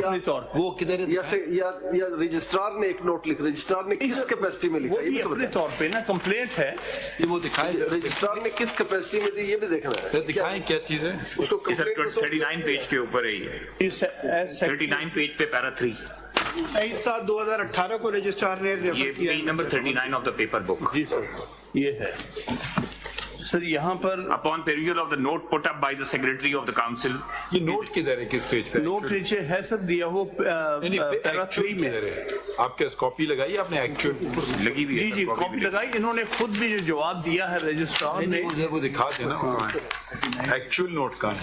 अपने तौर पे, वो किधर या रजिस्ट्रार ने एक नोट लिखा, रजिस्ट्रार ने किस कैपेसिटी में लिखा, वो भी अपने तौर पे ना कंप्लेंट है, ये वो दिखाएं, रजिस्ट्रार ने किस कैपेसिटी में दी ये भी देखना है। दिखाएं क्या चीज है उसको 39 पेज के ऊपर है ये, 39 पेज पे पैरा 3, 7/2018 को रजिस्ट्रार ने ये page number 39 of the paper book. जी सर ये है सर, यहाँ पर Upon perusal of the note put up by the secretary of the council, ये नोट किधर है, किस पेज पे? नोट नीचे है सर दिया वो पैरा 3 में है। आपके कॉपी लगाई आपने एक्चुअल लगी हुई है जी जी कॉपी लगाई, इन्होंने खुद भी जो जवाब दिया है रजिस्ट्रार ने, मुझे वो दिखा देना एक्चुअल नोट कहाँ है।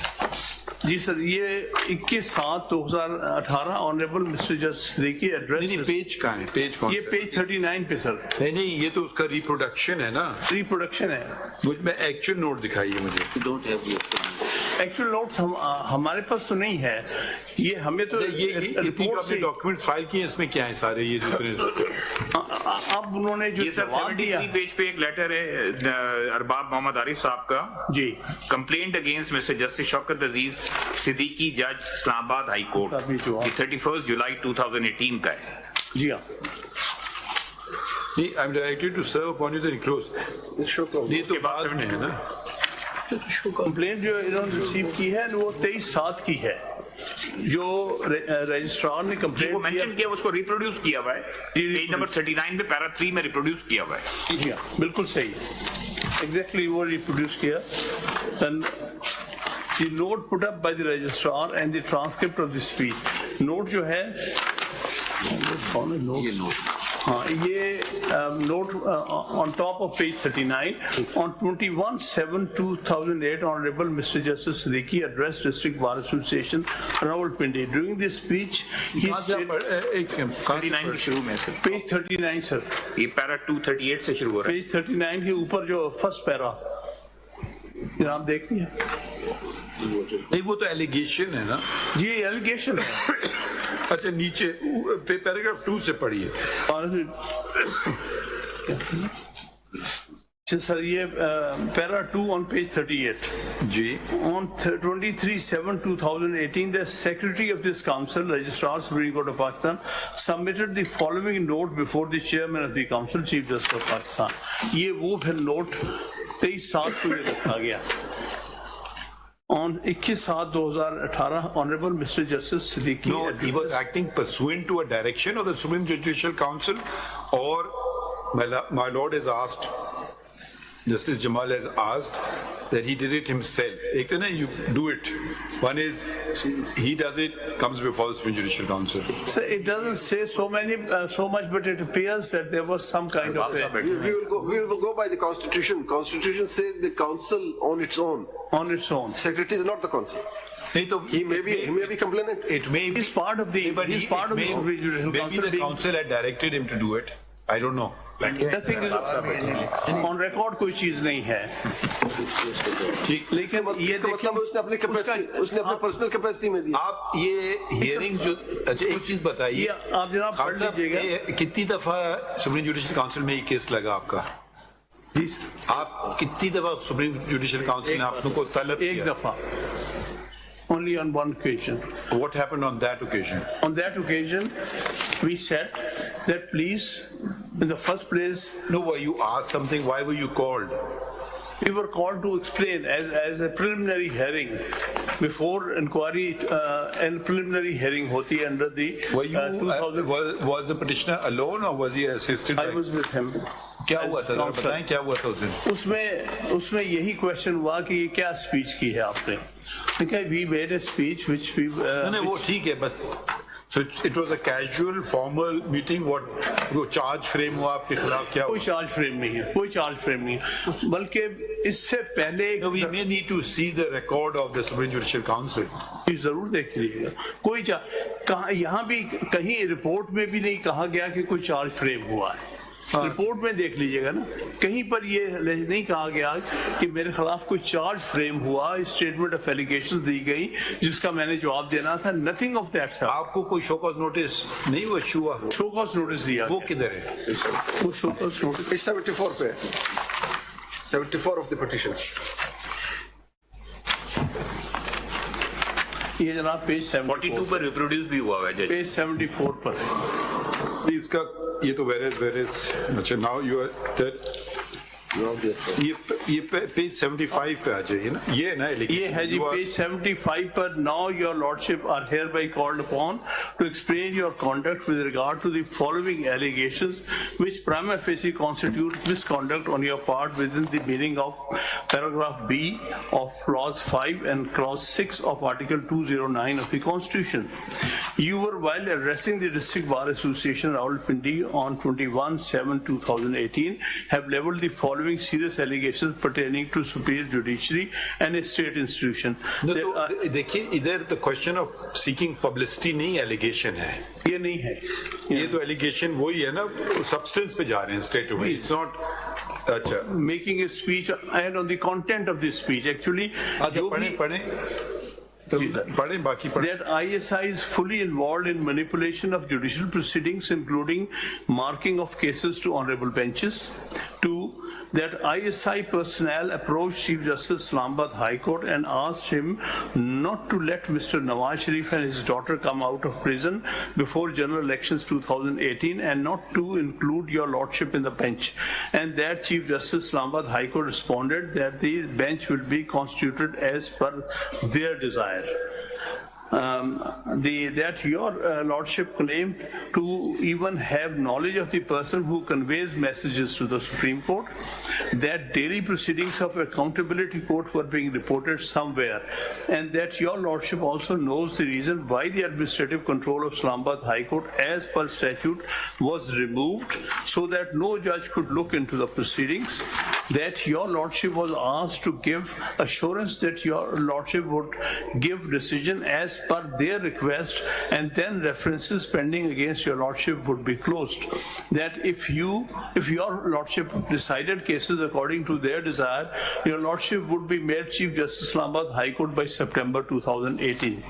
जी सर ये 21/7/2018 honourable mister justice Siddiqui address, नहीं पेज कहाँ है, पेज कौन ये सा? पेज 39 पे सर, नहीं ये तो उसका रिप्रोडक्शन है ना, रिप्रोडक्शन है। मुझ में एक्चुअल नोट दिखाइए मुझे। एक्चुअल नोट्स हमारे पास तो नहीं है, ये हमें तो ये रिपोर्ट से डॉक्यूमेंट फाइल किए, इसमें क्या है सारे ये जो अब उन्होंने जो ये सर जवाब दिया 73 पेज पे एक लेटर है अरबाब मोहम्मद आरिफ साहब का, जी, complaint against mister justice Shaukat Aziz Siddiqui जज इस्लामाबाद हाई कोर्ट, ये 31 जुलाई 2018 का है। जी हाँ I'm directed to serve upon you the enclosed। ये तो बाद में है ना, कंप्लेंट जो इन्होंने रिसीव की है वो 23/7 की है, जो रजिस्ट्रार ने वो कंप्लेंट मेंशन किया, उसको रिप्रोड्यूस किया हुआ है, पेज नंबर 39 पे पैरा 3 में रिप्रोड्यूस किया हुआ है। किया, बिल्कुल सही, एग्जैक्टली वो रिप्रोड्यूस किया। Then the note put up by the registrar and the transcript of the speech, note जो है कौन है नोट, ये नोट हाँ ये note on top of page 39 on 21/7/2008 Honorable Mr. Justice Siddiqui addressed District Bar Association Rawalpindi. During this speech he said, 39 के शुरू में सर, page 39 सर, ये पैरा 238 से शुरू हो रहा है। पेज 39 के ऊपर जो फर्स्ट पैरा जनाब देख लिया, नहीं वो तो एलिगेशन है ना जी एलिगेशन है। अच्छा नीचे पैराग्राफ 2 से पढ़िए। सर ये पैरा 2 on page 38 जी। on 23/7/2018 the secretary of this council, registrar Supreme Court of Pakistan, submitted the following note before the chairman of the council, chief justice of Pakistan। ये वो फिर नोट 23/7 को रखा गया। On 21/7/2018 Honorable Mr. Justice Siddiqui, No, he was acting pursuant to a direction of the Supreme Judicial Council, or my lord has asked, Justice Jamal has asked that he did it himself. एक तो ना you do it. One is he does it, comes before the Supreme Judicial Council. so it doesn't say so much, but it appears that there was some kind of a, We will go by the Constitution. Constitution says the council on its own. on its own. Secretary is not the council. नहीं तो He may be complainant. it may be, He's part of the, but he's part of the Supreme Judicial maybe Council the being, council had directed him to do it. I don't know. nothing is on record, कोई चीज नहीं है, ठीक, लेकिन ये इसका मतलब उसने अपनी कैपेसिटी, उसने अपनी पर्सनल कैपेसिटी में दिया। आप ये हियरिंग जो, अच्छा एक चीज बताइए, ये आप जनाब खान पढ़ साहब, लीजिएगा। ये कितनी दफा सुप्रीम जुडिशियल काउंसिल में ये केस लगा आपका? आप कितनी दफा सुप्रीम जुडिशियल काउंसिल ने आप लोगों को तलब एक किया? दफा, only on one occasion। What happened on that occasion? On that occasion, we said that please, in the first place, No, were you asked something? Why were you called? we were called to explain as a preliminary hearing before inquiry, and preliminary hearing hoti under the Were you 2000. was the petitioner alone or was he assisted? I was with him। क्या हुआ था? Counsel। बताएं क्या हुआ था उस दिन? उसमें यही क्वेश्चन हुआ कि ये क्या स्पीच की है आपने? देखा, we made a speech which we नहीं वो ठीक है बस। So it was a casual, formal meeting. What वो charge frame हुआ आपके खिलाफ क्या कोई हुआ? चार्ज फ्रेम नहीं है, कोई चार्ज फ्रेम नहीं है, बल्कि इससे पहले No, we may need to see the record of the Supreme Judicial Council. जरूर देख लीजिएगा। कोई कहा, यहाँ भी कहीं रिपोर्ट में भी नहीं कहा गया कि कोई चार्ज फ्रेम हुआ है, रिपोर्ट में देख लीजिएगा ना, कहीं पर ये नहीं कहा गया कि मेरे खिलाफ कोई चार्ज फ्रेम हुआ, स्टेटमेंट ऑफ एलिगेशन दी गई जिसका मैंने जवाब देना था, नथिंग ऑफ दैट सर। आपको कोई शो कॉज नोटिस नहीं हुआ? शो कॉज नोटिस दिया, वो किधर है? वो शो कॉज नोटिस Page 74 पे, 74 of the petition. ये जनाब पेज 42 पर रिप्रोड्यूस भी हुआ है जज। पेज 74 पर है। इसका ये तो whereas अच्छा now you are that ये पेज 75 पे आ जाइए ना, ये है ना ये है जी पेज 75 पर। Now your lordship are hereby called upon to explain your conduct with regard to the following allegations which prima facie constitute misconduct on your part within the meaning of paragraph B of clause 5 and clause 6 of article 209 of the constitution. You were, while addressing the District Bar Association Rawalpindi on 21/7/2018, have leveled the following serious allegations pertaining to superior judiciary and a state institution. No, तो देखिए इधर the question of seeking publicity नहीं allegation है, ये नहीं है, ये तो allegation वही है ना, substance पे जा रहे हैं straight away. It's not अच्छा making a speech and on the content of this speech actually जो भी पढ़ें बाकी पढ़ें. that ISI is fully involved in manipulation of judicial proceedings, including marking of cases to honorable benches. 2. That ISI personnel approached Chief Justice Islamabad High Court and asked him not to let Mr. Nawaz Sharif and his daughter come out of prison before general elections 2018 and not to include your lordship in the bench. And that Chief Justice Islamabad High Court responded that the bench will be constituted as per their desire. That your lordship claimed to even have knowledge of the person who conveys messages to the Supreme Court, that daily proceedings of accountability court were being reported somewhere, and that your lordship also knows the reason why the administrative control of Islamabad High Court as per statute was removed so that no judge could look into the proceedings, that your lordship was asked to give assurance that your lordship would give decision as per their request, and then references pending against your lordship would be closed. That if your lordship decided cases according to their desire, your lordship would be made Chief Justice Islamabad High Court by September 2018.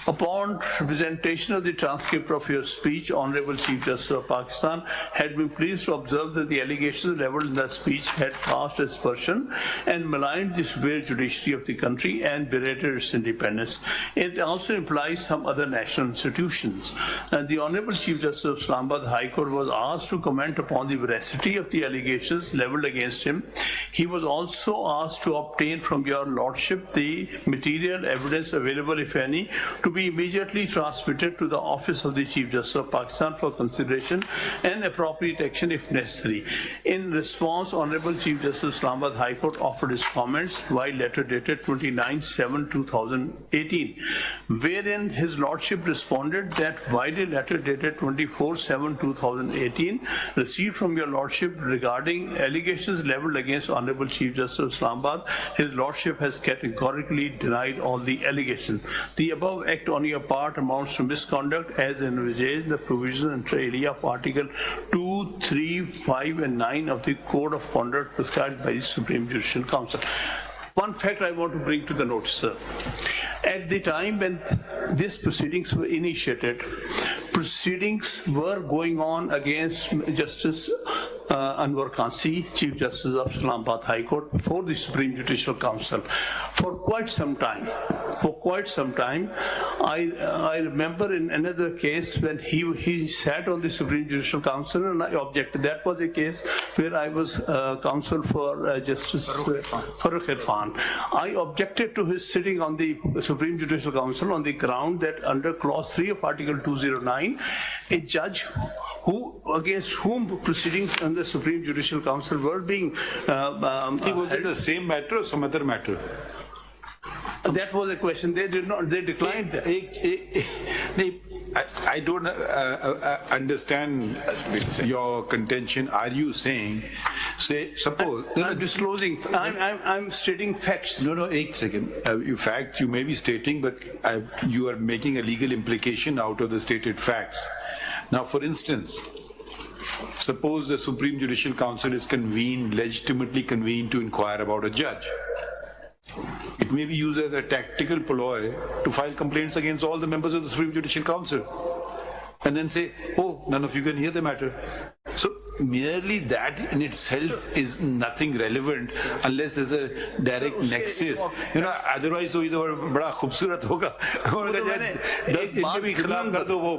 Upon presentation of the transcript of your speech, Honorable Chief Justice of Pakistan had been pleased to observe that the allegations leveled in that speech had cast aspersion and maligned the superior judiciary of the country and berated its independence. It also implies some other national institutions. And the Honorable Chief Justice of Islamabad High Court was asked to comment upon the veracity of the allegations leveled against him. He was also asked to obtain from your lordship the material evidence available, if any, to be immediately transmitted to the office of the Chief Justice of Pakistan for consideration and appropriate action if necessary. In response, Honorable Chief Justice Islamabad High Court offered his comments by letter dated 29/7/2018, wherein his lordship responded that while a letter dated 24/7/2018 received from your lordship regarding allegations leveled against Honorable Chief Justice of Islamabad, his lordship has categorically denied all the allegations. The above act on your part amounts to misconduct as envisaged in the provisions inter alia of Article 2, 3, 5 and 9 of the Code of Conduct prescribed by the Supreme Judicial Council. One fact I want to bring to the notice, sir. At the time when these proceedings were initiated, proceedings were going on against Justice Anwar Qazi, Chief Justice of Islamabad High Court, before the Supreme Judicial Council for quite some time. I remember in another case when he sat on the Supreme Judicial Council and I objected. That was a case where I was counsel for Justice Farooq Irfan. I objected to his sitting on the Supreme Judicial Council on the ground that under clause 3 of Article 209, a judge against whom proceedings under the Supreme Judicial Council were being was it the same matter or some other matter? That was a question. They declined that. I don't understand your contention. Are you saying, suppose... I'm disclosing, I'm stating facts. No, एक second. You may be stating, but you are making a legal implication out of the stated facts. Now, for instance, suppose the Supreme Judicial Council is legitimately convened to inquire about a judge. It may be used as a tactical ploy to file complaints against all the members of the Supreme Judicial Council and then say, oh, none of you can hear the matter. So merely that in itself is nothing relevant unless there's a direct nexus. You know, otherwise तो इधर बड़ा खूबसूरत होगा. और इनके भी खिलाफ कर दो वो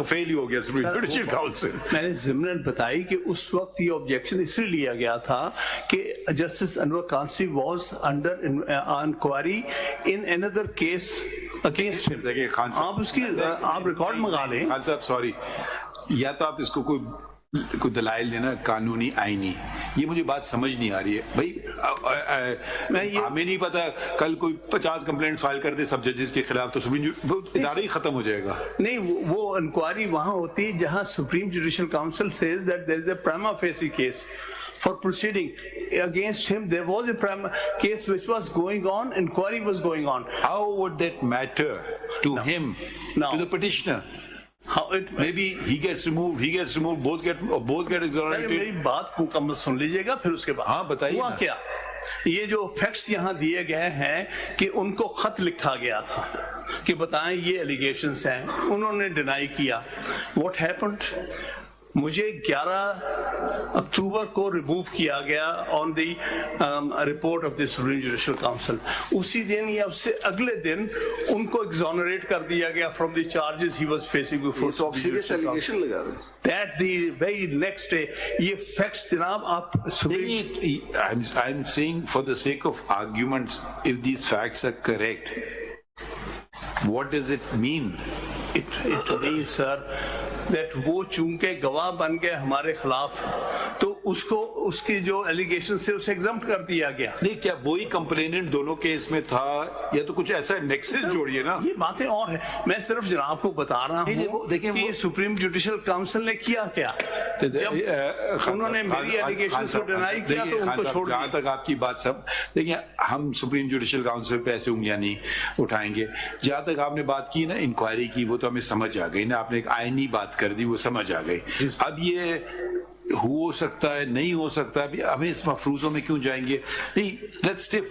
फेल ही हो गया सुप्रीम जुडिशियल काउंसिल. मैंने ज़िमरन बताई कि उस वक्त ये ऑब्जेक्शन इसलिए लिया गया था कि justice Anwar Qazi was under inquiry in another case against him. देखिए खान साहब, आप उसकी आप रिकॉर्ड मंगा लें. खान साहब सॉरी, या तो आप इसको कोई दलाइल देना कानूनी आईनी, ये मुझे बात समझ नहीं आ रही है भाई. हमें नहीं पता कल कोई 50 कंप्लेंट फाइल कर दे सब जजेस के खिलाफ तो सुप्रीम इदारा ही खत्म हो जाएगा. नहीं, वो इंक्वायरी वहां होती है जहां supreme judicial council says that there is a prima facie case for proceeding against him. There was a case which was going on, inquiry was going on. How would that matter to him, No. to the petitioner? How it Maybe he gets removed, both get exonerated. मेरी बात मुकम्मल सुन लीजिएगा फिर उसके बाद. हाँ, बताइए हुआ ना. क्या, ये जो फैक्ट्स यहाँ दिए गए हैं कि उनको खत लिखा गया था कि बताएं ये एलिगेशंस हैं, उन्होंने डिनाई किया. What happened? मुझे 11 अक्टूबर को रिमूव किया गया on the report of the supreme judicial council. उसी दिन या उससे अगले दिन उनको एग्जोनरेट कर दिया गया from the charges he was facing before. तो आप सीरियस एलिगेशन लगा रहे हैं. That the very next day ये फैक्ट्स जनाब आप I'm saying for the sake of arguments, if these facts are correct, what does it mean? It means, sir, that वो चूंकि गवाह बन गए हमारे खिलाफ तो उसको उसकी जो एलिगेशन से उसे एग्जम्प्ट कर दिया गया. नहीं, क्या वही कंप्लेनेंट दोनों केस में था या तो कुछ ऐसा नेक्सस जोड़िए ना. ये बातें और है, मैं सिर्फ जनाब को बता रहा हूँ देखिए कि सुप्रीम जुडिशियल काउंसिल ने किया क्या. जब उन्होंने मेरी एलिगेशन को डिनाई किया तो उनको छोड़ दिया. जहां तक आपकी बात सब देखिए, हम सुप्रीम जुडिशियल काउंसिल पे ऐसे उंगलियां नहीं उठाएंगे. जहां तक आपने बात की ना इंक्वायरी की, वो तो हमें समझ आ गई ना. आपने एक आईनी बात कर दी, वो समझ आ गई. अब ये हो सकता है, नहीं हो सकता, अभी हमें इस मफरूजों में क्यों जाएंगे. नहीं, लेट्स स्टे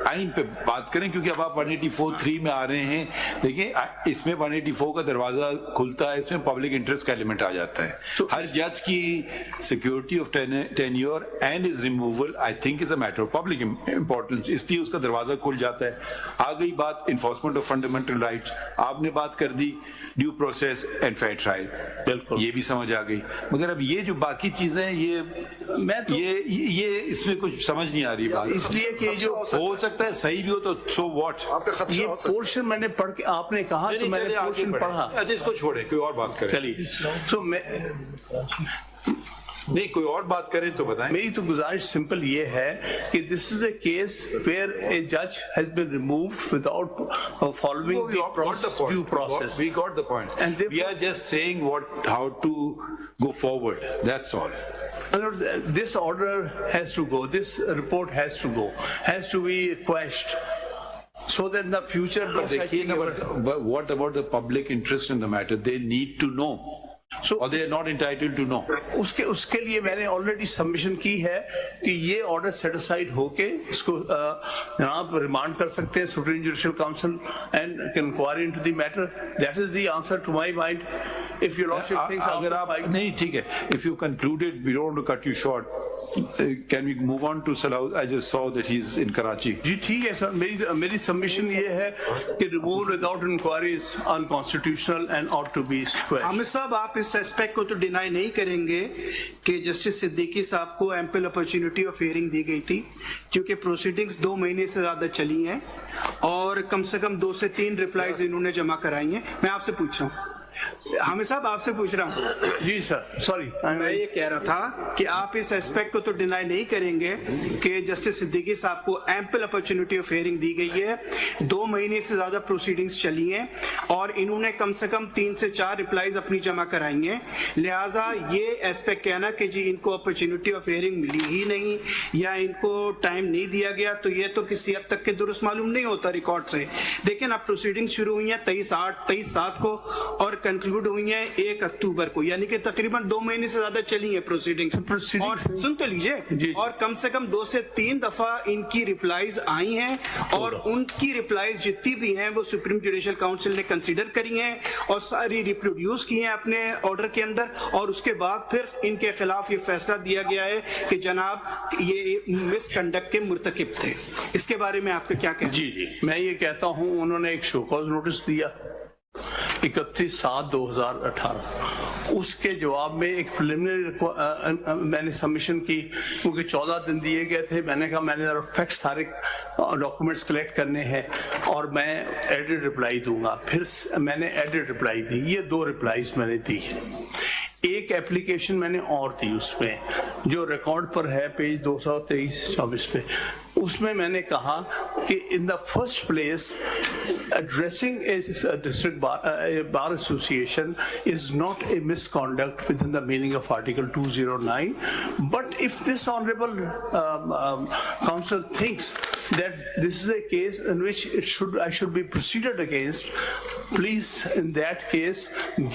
आइन पे बात करें, क्योंकि अब आप 184(3) में आ रहे हैं. देखिए, इसमें 184 का दरवाजा खुलता है, इसमें पब्लिक इंटरेस्ट का एलिमेंट आ जाता है. हर जज की security of tenure and is removal I think is a matter of public importance, इसलिए उसका दरवाजा खुल जाता है. आ गई बात इन्फोर्समेंट ऑफ फंडामेंटल राइट्स, आपने बात कर दी due process and fair trial, बिल्कुल ये भी समझ आ गई. मगर अब ये जो बाकी चीजें, ये इसमें कुछ समझ नहीं आ रही बात. इसलिए कि जो हो सकता है सही भी हो तो सो व्हाट. आपका खदशा ये हो सकता है. पोर्शन मैंने पढ़ के आपने कहा तो मैंने पोर्शन पढ़ा. अच्छा, इसको छोड़े, कोई और बात करें. चलिए, तो मैं नहीं, कोई और बात करें तो बताएं. मेरी तो गुजारिश सिंपल ये है कि this is a case where a जज has been removed without following the due process. We got the point. And we are just saying how to go forward. That's all. This order has to go. This report has to go. Has to be quashed. So that in the future, But what about the public interest in the matter? They need to know. Or they are not entitled to know. उसके लिए मैंने already submission की है कि ये order cetacide होके इसको जनाब रिमांड कर सकते हैं supreme judicial council and inquiry into the matter. That is the answer to my mind. If you lordship thinks अगर आप नहीं, ठीक है, if you concluded, we don't want to cut you short. Can we move on to Salah? I just saw that he's in Karachi. जी ठीक है sir, मेरी submission ये है कि remove without inquiry is unconstitutional and ought to be squashed. Aamir साहब, आप इस एस्पेक्ट को तो डिनाई नहीं करेंगे कि जस्टिस सिद्दीकी साहब को एम्पल अपॉर्चुनिटी ऑफ हियरिंग दी गई थी, क्योंकि प्रोसीडिंग्स 2 महीने से ज्यादा चली हैं और कम से कम 2 से 3 रिप्लाईज इन्होंने जमा कराई हैं. मैं आपसे पूछ रहा हूँ, हामिद साहब आपसे पूछ रहा हूँ. जी सर, सॉरी, मैं ये कह रहा था कि आप इस एस्पेक्ट को तो डिनाई नहीं करेंगे कि जस्टिस सिद्दीकी साहब को एम्पल अपॉर्चुनिटी ऑफ हियरिंग दी गई है, 2 महीने से ज्यादा प्रोसीडिंग्स चली हैं और इन्होंने कम से कम 3 से 4 रिप्लाईज अपनी जमा कराई हैं. लिहाजा ये एस्पेक्ट कहना कि जी इनको अपॉर्चुनिटी ऑफ हियरिंग मिली ही नहीं या इनको टाइम नहीं दिया गया, तो ये तो किसी हद तक के दुरुस्त मालूम नहीं होता रिकॉर्ड से. देखें, अब प्रोसीडिंग शुरू हुई है 23/8, 23/7 को और कंक्लूड हुई हैं 1 अक्टूबर को, यानी कि तकरीबन 2 महीने से ज्यादा चली है प्रोसीडिंग्स। और सुन तो लीजिए, और कम से कम 2 से 3 दफा इनकी रिप्लाईज आई हैं, और उनकी रिप्लाईज जितनी भी हैं वो सुप्रीम जुडिशल काउंसिल ने कंसीडर करी हैं और सारी रिप्रोड्यूस की हैं अपने ऑर्डर के अंदर, और उसके बाद फिर इनके खिलाफ ये फैसला दिया गया है कि जनाब ये मिसकंडक्ट के मुर्तकिब थे। इसके बारे में आपका क्या कहना? जी, मैं ये कहता हूं, उन्होंने एक शो कॉज नोटिस दिया 31/7/2018, उसके जवाब में एक प्रिलिमिनरी मैंने सबमिशन की, क्योंकि 14 दिन दिए गए थे। मैंने कहा मैंने फैक्ट सारे डॉक्यूमेंट्स कलेक्ट करने हैं और मैं एडिट रिप्लाई दूंगा। फिर मैंने एडिट रिप्लाई दी, ये 2 रिप्लाईज मैंने दी है। एक एप्लीकेशन मैंने और दी उसमें, जो रिकॉर्ड पर है पेज 223-24 पे, उसमें मैंने कहा कि in the first place addressing a district bar association is not a misconduct within the meaning of Article 209. But if this honorable council thinks that this is a case in which I should be proceeded against, please, in that case,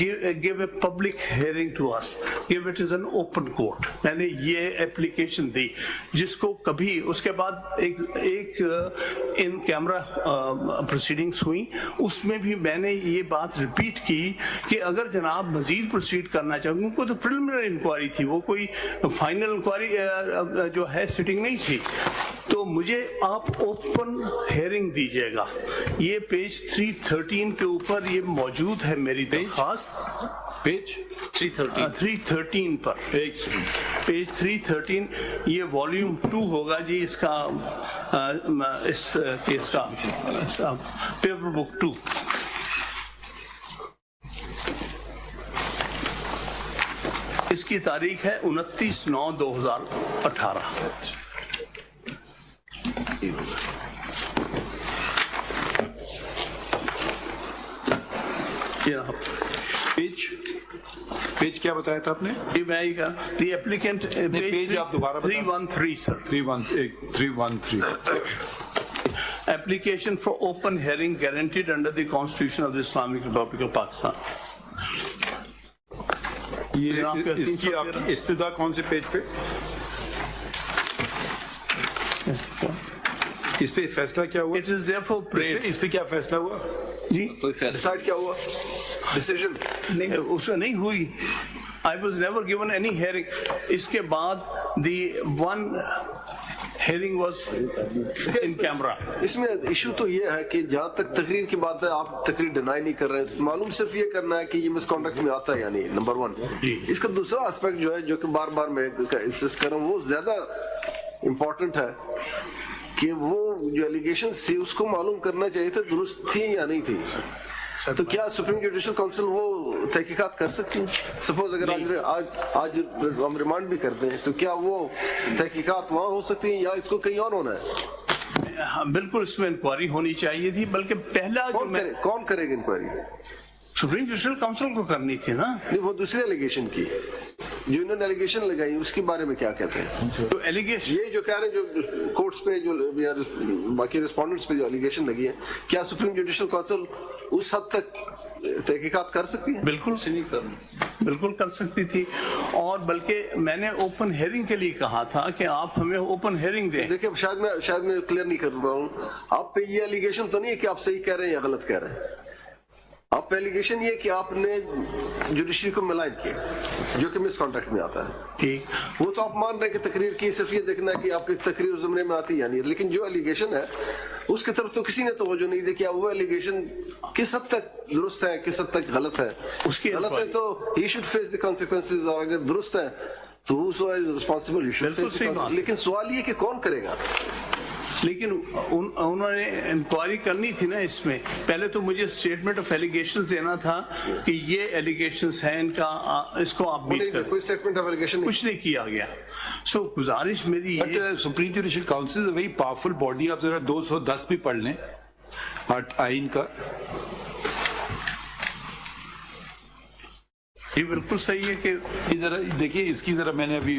give a public hearing to us. Give it as an open court. मैंने ये application दी, जिसको कभी उसके बाद एक in camera proceedings हुई, उसमें भी मैंने ये बात रिपीट की कि अगर जनाब मजीद प्रोसीड करना चाहें, उनको तो प्रिलिमिनरी इंक्वायरी थी, वो कोई फाइनल इंक्वायरी जो है सिटिंग नहीं थी, तो मुझे आप ओपन हेयरिंग दीजिएगा। ये पेज 313 के ऊपर ये मौजूद है मेरी दरखास्त, पेज 313 पर, पेज 313, ये वॉल्यूम 2 होगा जी इसका, इस केस का पेपर बुक 2। इसकी तारीख है 29/9/2018। पेज क्या बताया था आपने? The applicant पेज आप दोबारा 313 sir, 313 application for open hearing guaranteed under the Constitution of the Islamic Republic of Pakistan. ये इसकी आपकी इस्तदा कौन से पेज पे? इस पे फैसला क्या हुआ? It is therefore prayed. इस पे क्या फैसला हुआ? जी, डिसाइड क्या हुआ? डिसीजन उससे नहीं हुई। I was never given any hearing. इसके बाद the one hearing was in camera. इसमें इशू तो ये है कि जहाँ तक तकरीर की बात है, आप तकरीर डिनाई नहीं कर रहे हैं, मालूम सिर्फ ये करना है कि ये मिसकॉन्डक्ट में आता है, यानी नंबर 1। इसका दूसरा एस्पेक्ट जो है, जो कि बार बार मैं इंसिस्ट कर रहा हूँ, वो ज्यादा इम्पोर्टेंट है कि वो जो एलिगेशंस थी उसको मालूम करना चाहिए था दुरुस्त थी या नहीं थी। तो क्या सुप्रीम जुडिशल काउंसिल वो तहकीकात कर सकती है? सपोज अगर आज हम रिमांड भी करते हैं, तो क्या वो तहकीकात वहाँ हो सकती है या इसको कहीं और होना है? हाँ, बिल्कुल इसमें इंक्वायरी होनी चाहिए थी, बल्कि पहला कौन करेगा इंक्वायरी? सुप्रीम जुडिशल काउंसिल को करनी थी ना। नहीं, वो दूसरी एलिगेशन की जो इन्होंने एलिगेशन लगाई, उसके बारे में क्या कहते हैं? तो एलिगेशन ये जो कह रहे हैं, जो कोर्ट्स पे जो या बाकी रिस्पोंडेंट्स पे जो एलिगेशन लगी है, क्या सुप्रीम जुडिशल काउंसिल उस हद तक तहकीकात कर सकती है? बिल्कुल कर सकती थी, और बल्कि मैंने ओपन हेयरिंग के लिए कहा था कि आप हमें ओपन हेयरिंग दें। देखिए, शायद मैं क्लियर नहीं कर रहा हूँ। आप पे ये एलिगेशन तो नहीं है कि आप सही कह रहे हैं या गलत कह रहे हैं। आप पे एलिगेशन ये कि आपने जुडिशरी को मिलाइन किया, जो कि मिसकॉन्डक्ट में आता है। ठीक, वो तो आप मान रहे हैं कि तकरीर की सिर्फ ये देखना है कि आपकी तकरीर ज़मरे में आती है, लेकिन जो एलिगेशन है उसकी तरफ तो किसी ने तवज्जो नहीं दी कि वो एलिगेशन किस हद तक दुरुस्त है, किस हद तक गलत है। उसकी गलत है तो he should face the consequences, और अगर दुरुस्त है तो रिस्पॉन्सिबल, लेकिन सवाल ये कि कौन करेगा? लेकिन उन्होंने इंक्वायरी करनी थी ना इसमें। पहले तो मुझे स्टेटमेंट ऑफ एलिगेशंस देना था कि ये एलिगेशंस हैं इनका, इसको आप मीट करें। कोई स्टेटमेंट ऑफ एलिगेशन कुछ नहीं किया गया। सो गुजारिश मेरी ये, supreme judicial council very powerful body. आप जरा 210 भी पढ़ लें आइन का। ये बिल्कुल सही है कि जरा देखिए, इसकी जरा मैंने अभी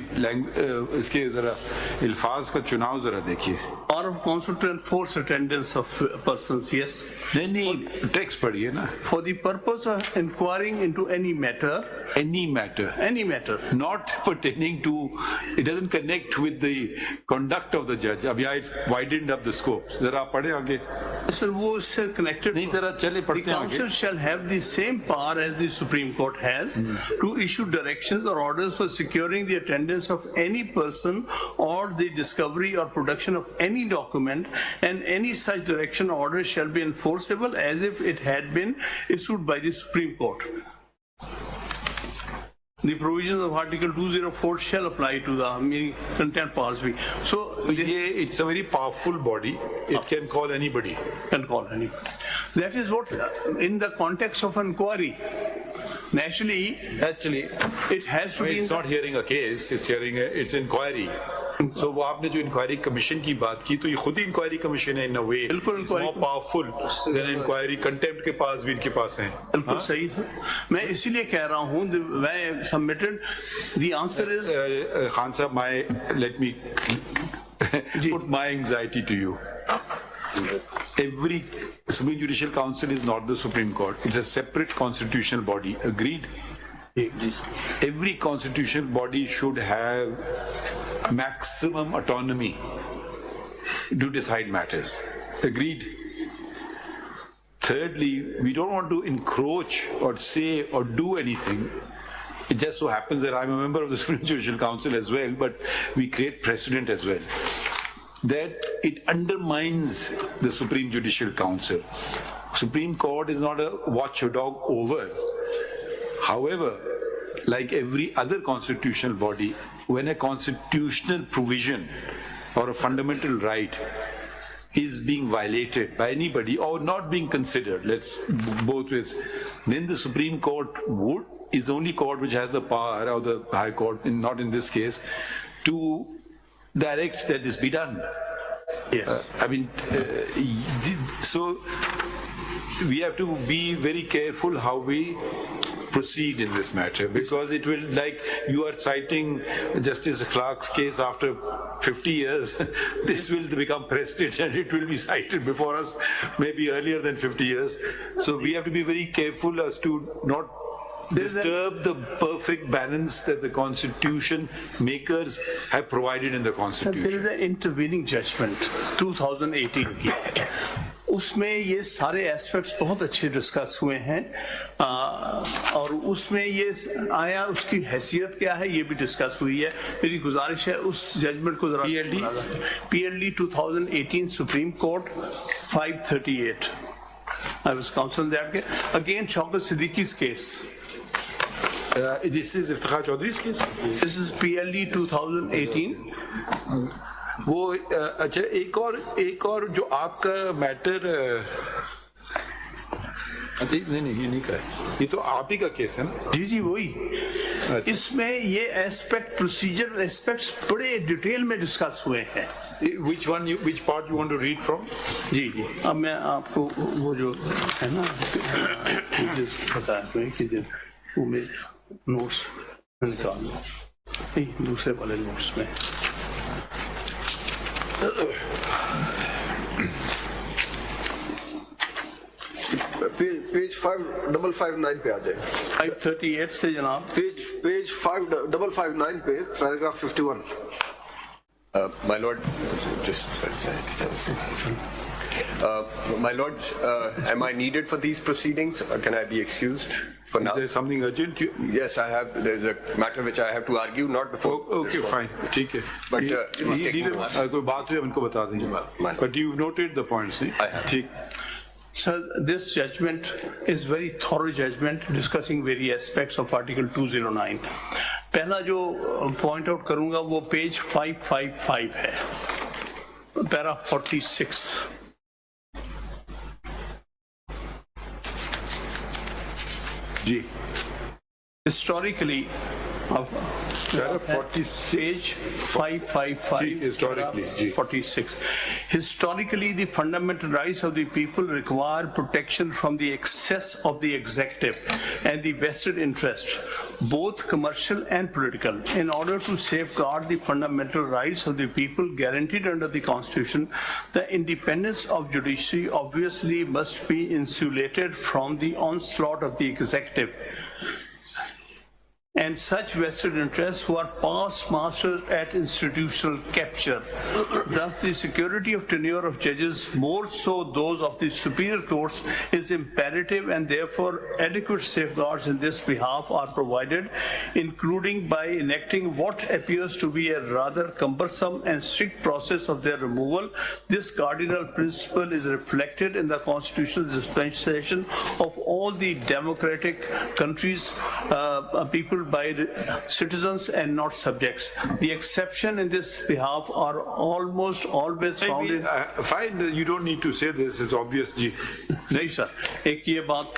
इसके जरा अल्फाज का चुनाव जरा देखिए। और power of council to enforce attendance of persons, yes. नहीं टेक्स्ट पढ़िए ना. For the purpose of inquiring into any matter, Any matter not pertaining to, it doesn't connect with the conduct of the judge. अभी I widened up the scope. जरा आप पढ़े आगे. sir, वो उससे connected. नहीं जरा चले The पढ़ते हैं आगे. council shall have the same power as the Supreme Court has to issue directions or orders for securing the attendance of any person or the discovery or production of any document, and any such direction or order shall be enforceable as if it had been issued by the Supreme Court. The provisions of Article 204 shall apply to the content powers be. So this It's a very powerful body. It can call anybody. can call anybody. That is what, in the context of inquiry, naturally, Actually, it has to be. it's not hearing a case. It's inquiry. So वो आपने जो inquiry commission की बात की तो ये खुद ही inquiry commission है इन अ वे. बिल्कुल It's more powerful than inquiry contempt के पास भी इनके पास है. बिल्कुल सही है. मैं इसीलिए कह रहा हूँ, मैं submitted, the answer is. Khan साहब, let me put my anxiety to you. Every Supreme Judicial Council is not the Supreme Court. It's a separate constitutional body. Agreed? Every constitutional body should have maximum autonomy to decide matters. Agreed? Thirdly, we don't want to encroach or say or do anything. It just so happens that I'm a member of the Supreme Judicial Council as well, but we create precedent as well, that it undermines the Supreme Judicial Council. Supreme Court is not a watchdog over. However, like every other constitutional body, when a constitutional provision or a fundamental right is being violated by anybody or not being considered, let's both ways, then the Supreme Court is the only court which has the power, or the High Court, not in this case, to direct that this be done. Yes. So we have to be very careful how we proceed in this matter, because it will, like you are citing Justice Clark's case after 50 years, this will become precedent and it will be cited before us maybe earlier than 50 years. So we have to be very careful as to not disturb the perfect balance that the constitution makers have provided in the There constitution. is an intervening judgment 2018 की, उसमें ये सारे aspects बहुत अच्छे discuss हुए हैं, और उसमें ये आया, उसकी हैसियत क्या है ये भी डिस्कस हुई है. मेरी गुजारिश है उस जजमेंट को जरा PLD 2018 supreme court 538. I was counsel that case. Again, Shaukat Siddiqui's case. This is Iftikhar Chaudhry's case. This is PLD 2018. वो अच्छा एक और जो आपका मैटर नहीं ये नहीं का, ये तो आप ही का केस है ना. जी वही. इसमें ये एस्पेक्ट, प्रोसीजर एस्पेक्ट्स बड़े डिटेल में डिस्कस हुए हैं. Which part you want to read from? जी अब मैं आपको वो जो है ना बताया कि वो मेरे नोट्स निकाल लो, नहीं दूसरे वाले नोट्स में. पेज 5559 पे आ जाए. 538 से जनाब. पेज 5559 पे paragraph 51. My Lord, my lords, am I needed for these proceedings, or can I be excused for now? Is there something urgent? Yes, I have. There's a matter which I have to argue, not before. Okay, fine. ठीक है. But you must take note. कोई बात हुई हमको बता देंगे. But you've noted the points, नहीं? I have. ठीक. Sir, this judgment is very thorough judgment discussing various aspects of Article 209. पहला जो point out करूंगा वो पेज 555 है, para 46. Ji. Historically, page 555, historically, 46. Historically, the fundamental rights of the people require protection from the excess of the executive and the vested interest both commercial and political. In order to safeguard the fundamental rights of the people guaranteed under the Constitution, the independence of judiciary obviously must be insulated from the onslaught of the executive and such vested interests who are past masters at institutional capture. Thus, the security of tenure of judges, more so those of the superior courts, is imperative, and therefore adequate safeguards in this behalf are provided, including by enacting what appears to be a rather cumbersome and strict process of their removal. This cardinal principle is reflected in the constitutional dispensation of all the democratic countries, people by citizens and not subjects. The exception in this behalf are almost always found in... Fine, you don't need to say this, it's obvious, जी. नहीं sir, एक ये बात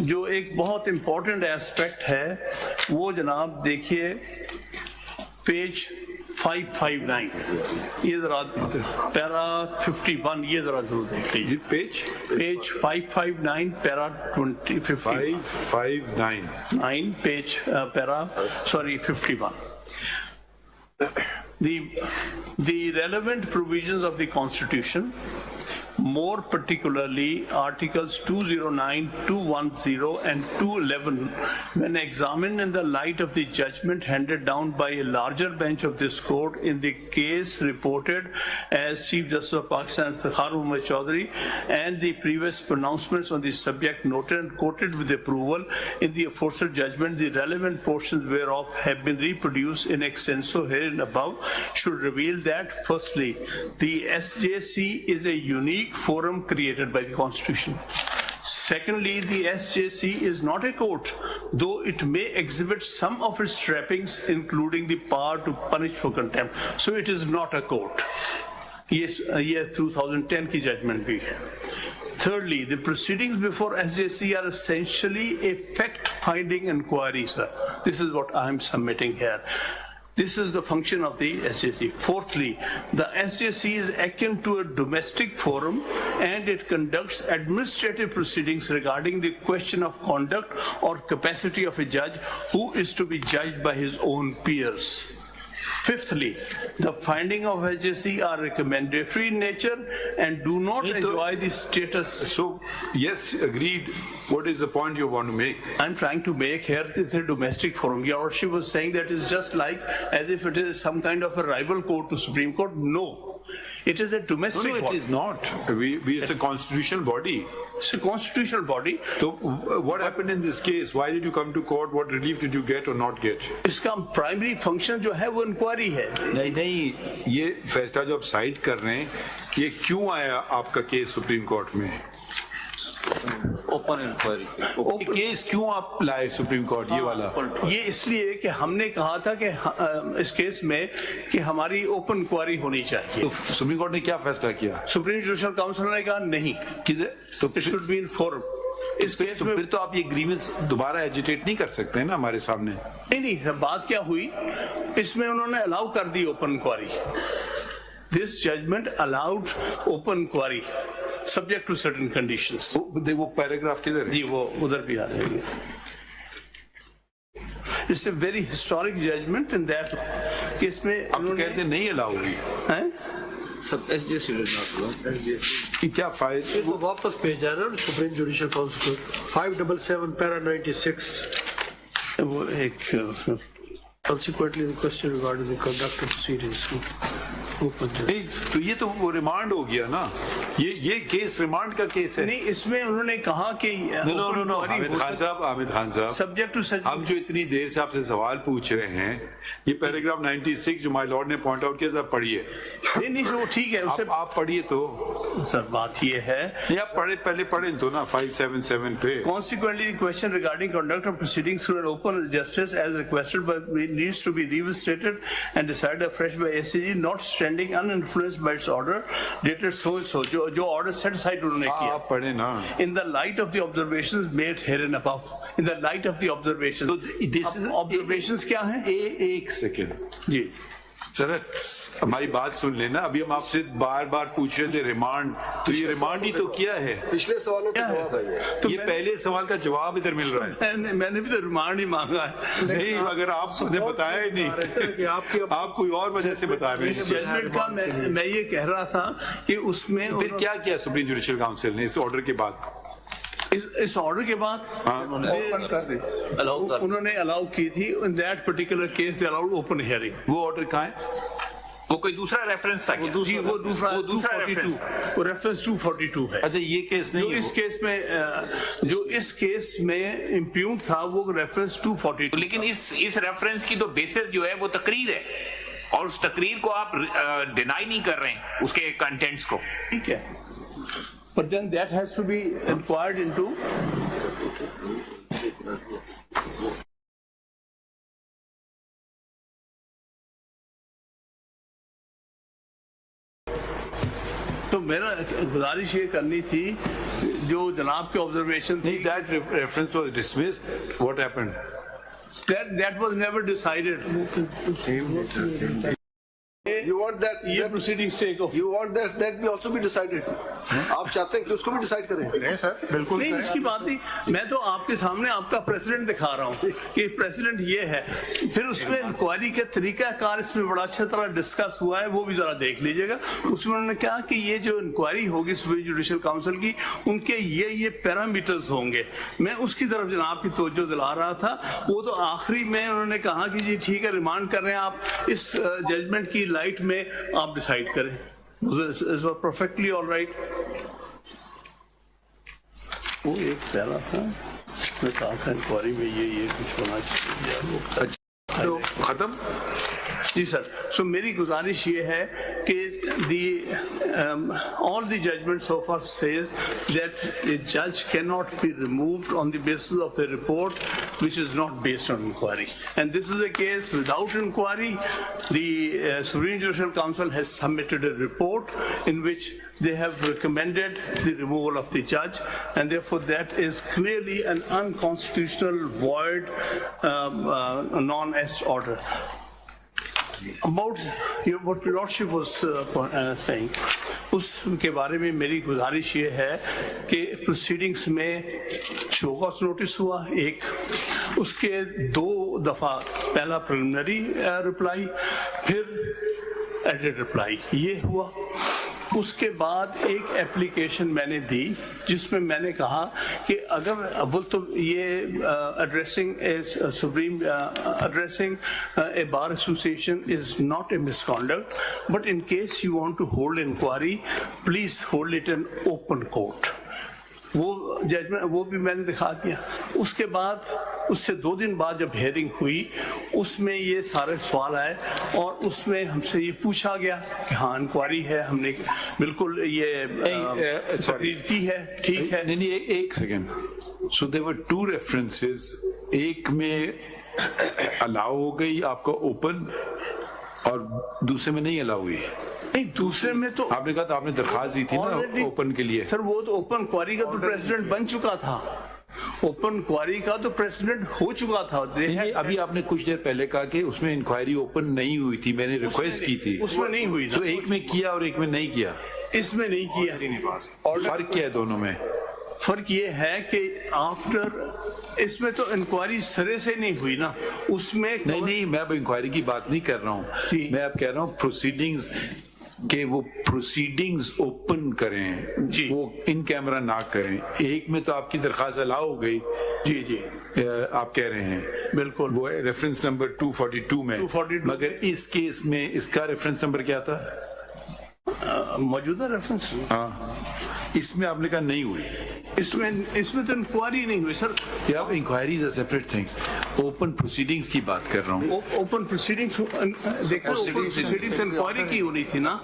जो एक बहुत important aspect है वो जनाब देखिए पेज 559, ये जरा पैरा 51, ये जरा जरूर देख लीजिए. Page 559 para 559 page para 51. The relevant provisions of the Constitution, more particularly Articles 209, 210 and 211, when examined in the light of the judgment handed down by a larger bench of this court in the case reported as Chief Justice of Pakistan Iftikhar Muhammad Chaudhary, and the previous pronouncements on the subject noted and quoted with approval in the aforesaid judgment, the relevant portions whereof have been reproduced in extenso herein above, should reveal that, firstly, the SJC is a unique forum created by the Constitution. Secondly, the SJC is not a court, though it may exhibit some of its trappings, including the power to punish for contempt. So it is not a court. Yes, year 2010 की judgment भी है. Thirdly, the proceedings before SJC are essentially a fact-finding inquiry, sir. This is what I am submitting here. This is the function of the SJC. Fourthly, the SJC is akin to a domestic forum, and it conducts administrative proceedings regarding the question of conduct or capacity of a judge who is to be judged by his own peers. Fifthly, the findings of SJC are recommendatory in nature and do not enjoy the status. So, yes, agreed. What is the point you want to make? I'm trying to make here is a domestic forum. Your Lordship was saying that it's just like as if it is some kind of a rival court to Supreme Court. No. It is a domestic No, body. it is not. It's a constitutional body. It's a constitutional body. So, what happened in this case? Why did you come to court? What relief did you get or not get? इसका primary function जो है वो inquiry है. नहीं, ये फैसला जो आप साइड कर रहे हैं, ये क्यों आया आपका केस सुप्रीम कोर्ट में? Open inquiry. केस क्यों आप लाए सुप्रीम कोर्ट ये वाला? ये इसलिए कि हमने कहा था कि इस केस में कि हमारी ओपन इंक्वायरी होनी चाहिए. तो सुप्रीम कोर्ट ने क्या फैसला किया? सुप्रीम जुडिशल काउंसिल ने कहा नहीं, तो it should be in forum. इस केस में फिर तो आप ये ग्रीवेंस दोबारा एजिटेट नहीं कर सकते हैं ना हमारे सामने. नहीं, बात क्या हुई, इसमें उन्होंने अलाउ कर दी open inquiry. This judgment allowed open inquiry subject to certain conditions. वो पैराग्राफ किधर है? जी वो उधर भी आ जाएंगे. It's a very historic judgment in that इसमें आप कहते नहीं अलाउ हुई हैं? सब SJC कि क्या फायदा? वो वापस भेजा ना सुप्रीम जुडिशियल काउंसिल 577 पैरा 96. वो एक Consequently, the question regarding the conduct of proceedings. नहीं, तो ये तो वो रिमांड हो गया ना. ये केस रिमांड का केस है. नहीं, इसमें उन्होंने कहा कि नो हामिद खान साहब सब्जेक्ट टू हम जो इतनी देर से आपसे सवाल पूछ रहे हैं, ये पैराग्राफ 96 जो माय लॉर्ड ने पॉइंट आउट किया, जरा पढ़िए. नहीं वो ठीक है, उससे आप पढ़िए तो. सर बात ये है, नहीं आप पहले पढ़ें तो ना 577 पे. Consequently, the question regarding conduct of proceedings through an open justice as requested by needs to be revisited and decided afresh by SCG, not standing uninfluenced by its order dated so जो order set aside उन्होंने किया. आप पढ़े ना. In the light of the observations made herein above. In the light of the observations. So this is observations क्या हैं? एक second जी. Sir हमारी बात सुन लेना, अभी हम आपसे बार बार पूछ रहे थे रिमांड, तो ये रिमांड ही तो किया है। पिछले सवालों का जवाब है ये। तो ये पहले सवाल का जवाब इधर मिल रहा है। मैंने भी तो रिमांड ही मांगा है। नहीं, अगर आपने बताया ही नहीं कि आपकी आप कोई और वजह से बता रहे हैं। जजमेंट का मैं ये कह रहा था कि उसमें फिर क्या किया सुप्रीम जुडिशियल काउंसिल ने इस ऑर्डर के बाद? इस ऑर्डर के बाद उन्होंने अलाउ की थी, in that particular case they allowed open hearing. वो ऑर्डर कहाँ है? वो कोई दूसरा रेफरेंस था क्या? वो दूसरा रेफरेंस, वो रेफरेंस 242 है। अच्छा, ये केस नहीं जो है इस केस में इम्प्यून था वो रेफरेंस 242। लेकिन इस रेफरेंस की तो बेसिस जो है वो तकरीर है, और उस तकरीर को आप डिनाई नहीं कर रहे हैं, उसके कंटेंट्स को। ठीक है, but then that has to be inquired into. तो मेरा गुजारिश ये करनी थी, जो जनाब के ऑब्जर्वेशन थी, नहीं, that reference was dismissed. What happened? that was never decided. You want that? ये proceedings take off. You want that be also be decided? आप चाहते हैं कि उसको भी डिसाइड करें? नहीं सर, बिल्कुल नहीं, इसकी बात नहीं, मैं तो आपके सामने आपका प्रेसिडेंट दिखा रहा हूँ कि प्रेसिडेंट ये है। फिर उसमें इंक्वायरी के तरीका कार इसमें बड़ा अच्छा तरह डिस्कस हुआ है, वो भी जरा देख लीजिएगा। उसमें उन्होंने कहा कि ये जो इंक्वायरी होगी सुप्रीम जुडिशियल काउंसिल की, उनके ये पैरामीटर्स होंगे। मैं उसकी तरफ जनाब की तवज्जो दिला रहा था। वो तो आखिरी में उन्होंने कहा कि जी ठीक है, रिमांड कर रहे हैं आप, इस जजमेंट की लाइट में आप डिसाइड करें। Perfectly all right. वो एक पैरा था, मैं कहा था इंक्वायरी में ये कुछ होना चाहिए। तो खत्म। जी सर, सो मेरी गुजारिश ये है कि all the judgment so far says that a judge cannot be removed on the basis of a report which is not based on inquiry, and this is the case. Without inquiry, the Supreme Judicial Council has submitted a report in which they have recommended the removal of the judge, and therefore that is clearly an unconstitutional void non-est order. About what Lordship was saying, उसके बारे में मेरी गुजारिश ये है कि proceedings में show cause notice हुआ एक, उसके 2 दफा, पहला प्रिलिमिनरी रिप्लाई, फिर एडेड रिप्लाई, ये हुआ। उसके बाद एक एप्लीकेशन मैंने दी जिसमें मैंने कहा कि अगर अव्वल तो ये addressing a bar association is not a misconduct, but in case you want to hold inquiry, please hold it in open court. वो जजमेंट वो भी मैंने दिखा दिया। उसके बाद उससे 2 दिन बाद जब हियरिंग हुई, उसमें ये सारे सवाल आए और उसमें हमसे ये पूछा गया कि हाँ इंक्वायरी है, हमने बिल्कुल ये तकरीर की है, ठीक है। नहीं, एक second. So there were 2 references, एक में अलाउ हो गई आपका ओपन और दूसरे में नहीं अलाउ हुई। नहीं, दूसरे में तो आपने कहा था, आपने दरखास्त दी थी ना ओपन के लिए। सर वो तो ओपन क्वारी का तो प्रेसिडेंट बन चुका था, ओपन क्वारी का तो प्रेसिडेंट हो चुका था। अभी आपने कुछ देर पहले कहा कि उसमें इंक्वायरी ओपन नहीं हुई थी, मैंने रिक्वेस्ट की थी। उसमें नहीं हुई, तो एक में किया और एक में नहीं किया, इसमें नहीं किया। फर्क क्या है दोनों में? फर्क ये है कि आफ्टर, इसमें तो इंक्वायरी सिरे से नहीं हुई ना, उसमें नहीं, मैं अब इंक्वायरी की बात नहीं कर रहा हूँ, मैं अब कह रहा हूँ प्रोसीडिंग्स के वो प्रोसीडिंग्स ओपन करें जी, वो इन कैमरा ना करें। एक में तो आपकी दरखास्त अलाउ हो गई जी आप कह रहे हैं, बिल्कुल, वो रेफरेंस नंबर 242 में 242, मगर इस केस में इसका रेफरेंस नंबर क्या था? मौजूदा रेफरेंस। हाँ, इसमें आपने कहा नहीं हुई, इसमें तो इंक्वायरी नहीं हुई sir. Inquiry is a separate thing, open proceedings की बात कर रहा हूँ। ओपन प्रोसीडिंग्स, देखो प्रोसीडिंग्स इंक्वायरी की होनी थी ना,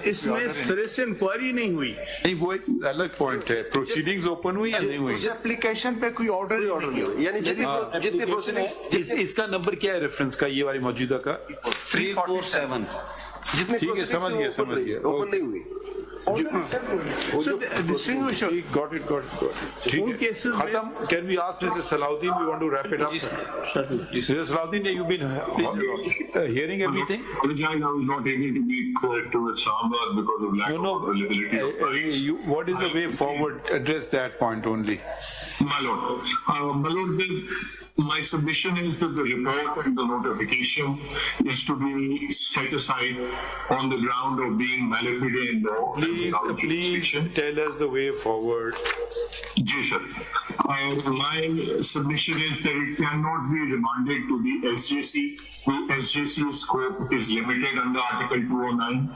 इसमें सिरे से इंक्वायरी नहीं हुई। नहीं, वो एक अलग पॉइंट है, प्रोसीडिंग्स ओपन हुई या नहीं हुई? इस एप्लीकेशन पे कोई ऑर्डर नहीं हुआ, यानी जितनी प्रोसीडिंग्स, इसका नंबर क्या है रेफरेंस का, ये वाली मौजूदा का? 347। जितनी ठीक है, समझ गया। ओपन नहीं हुई। So the distinguished, Got it. ठीक उन है. cases में- खत्म. Can we ask Mr. Salahuddin? We want to wrap it up. Mr. Salahuddin, you've been hearing everything? Apologize, I was not able to be to Islamabad because of lack No. of availability of flights. What is the way forward? Address that point only. My Lord, my submission is that the report and the notification is to be set aside on the ground of being malafide in law. and without Please jurisdiction. tell us the way forward. Yes, sir. My submission is that it cannot be remanded to the SJC. The SJC scope is limited under Article 209.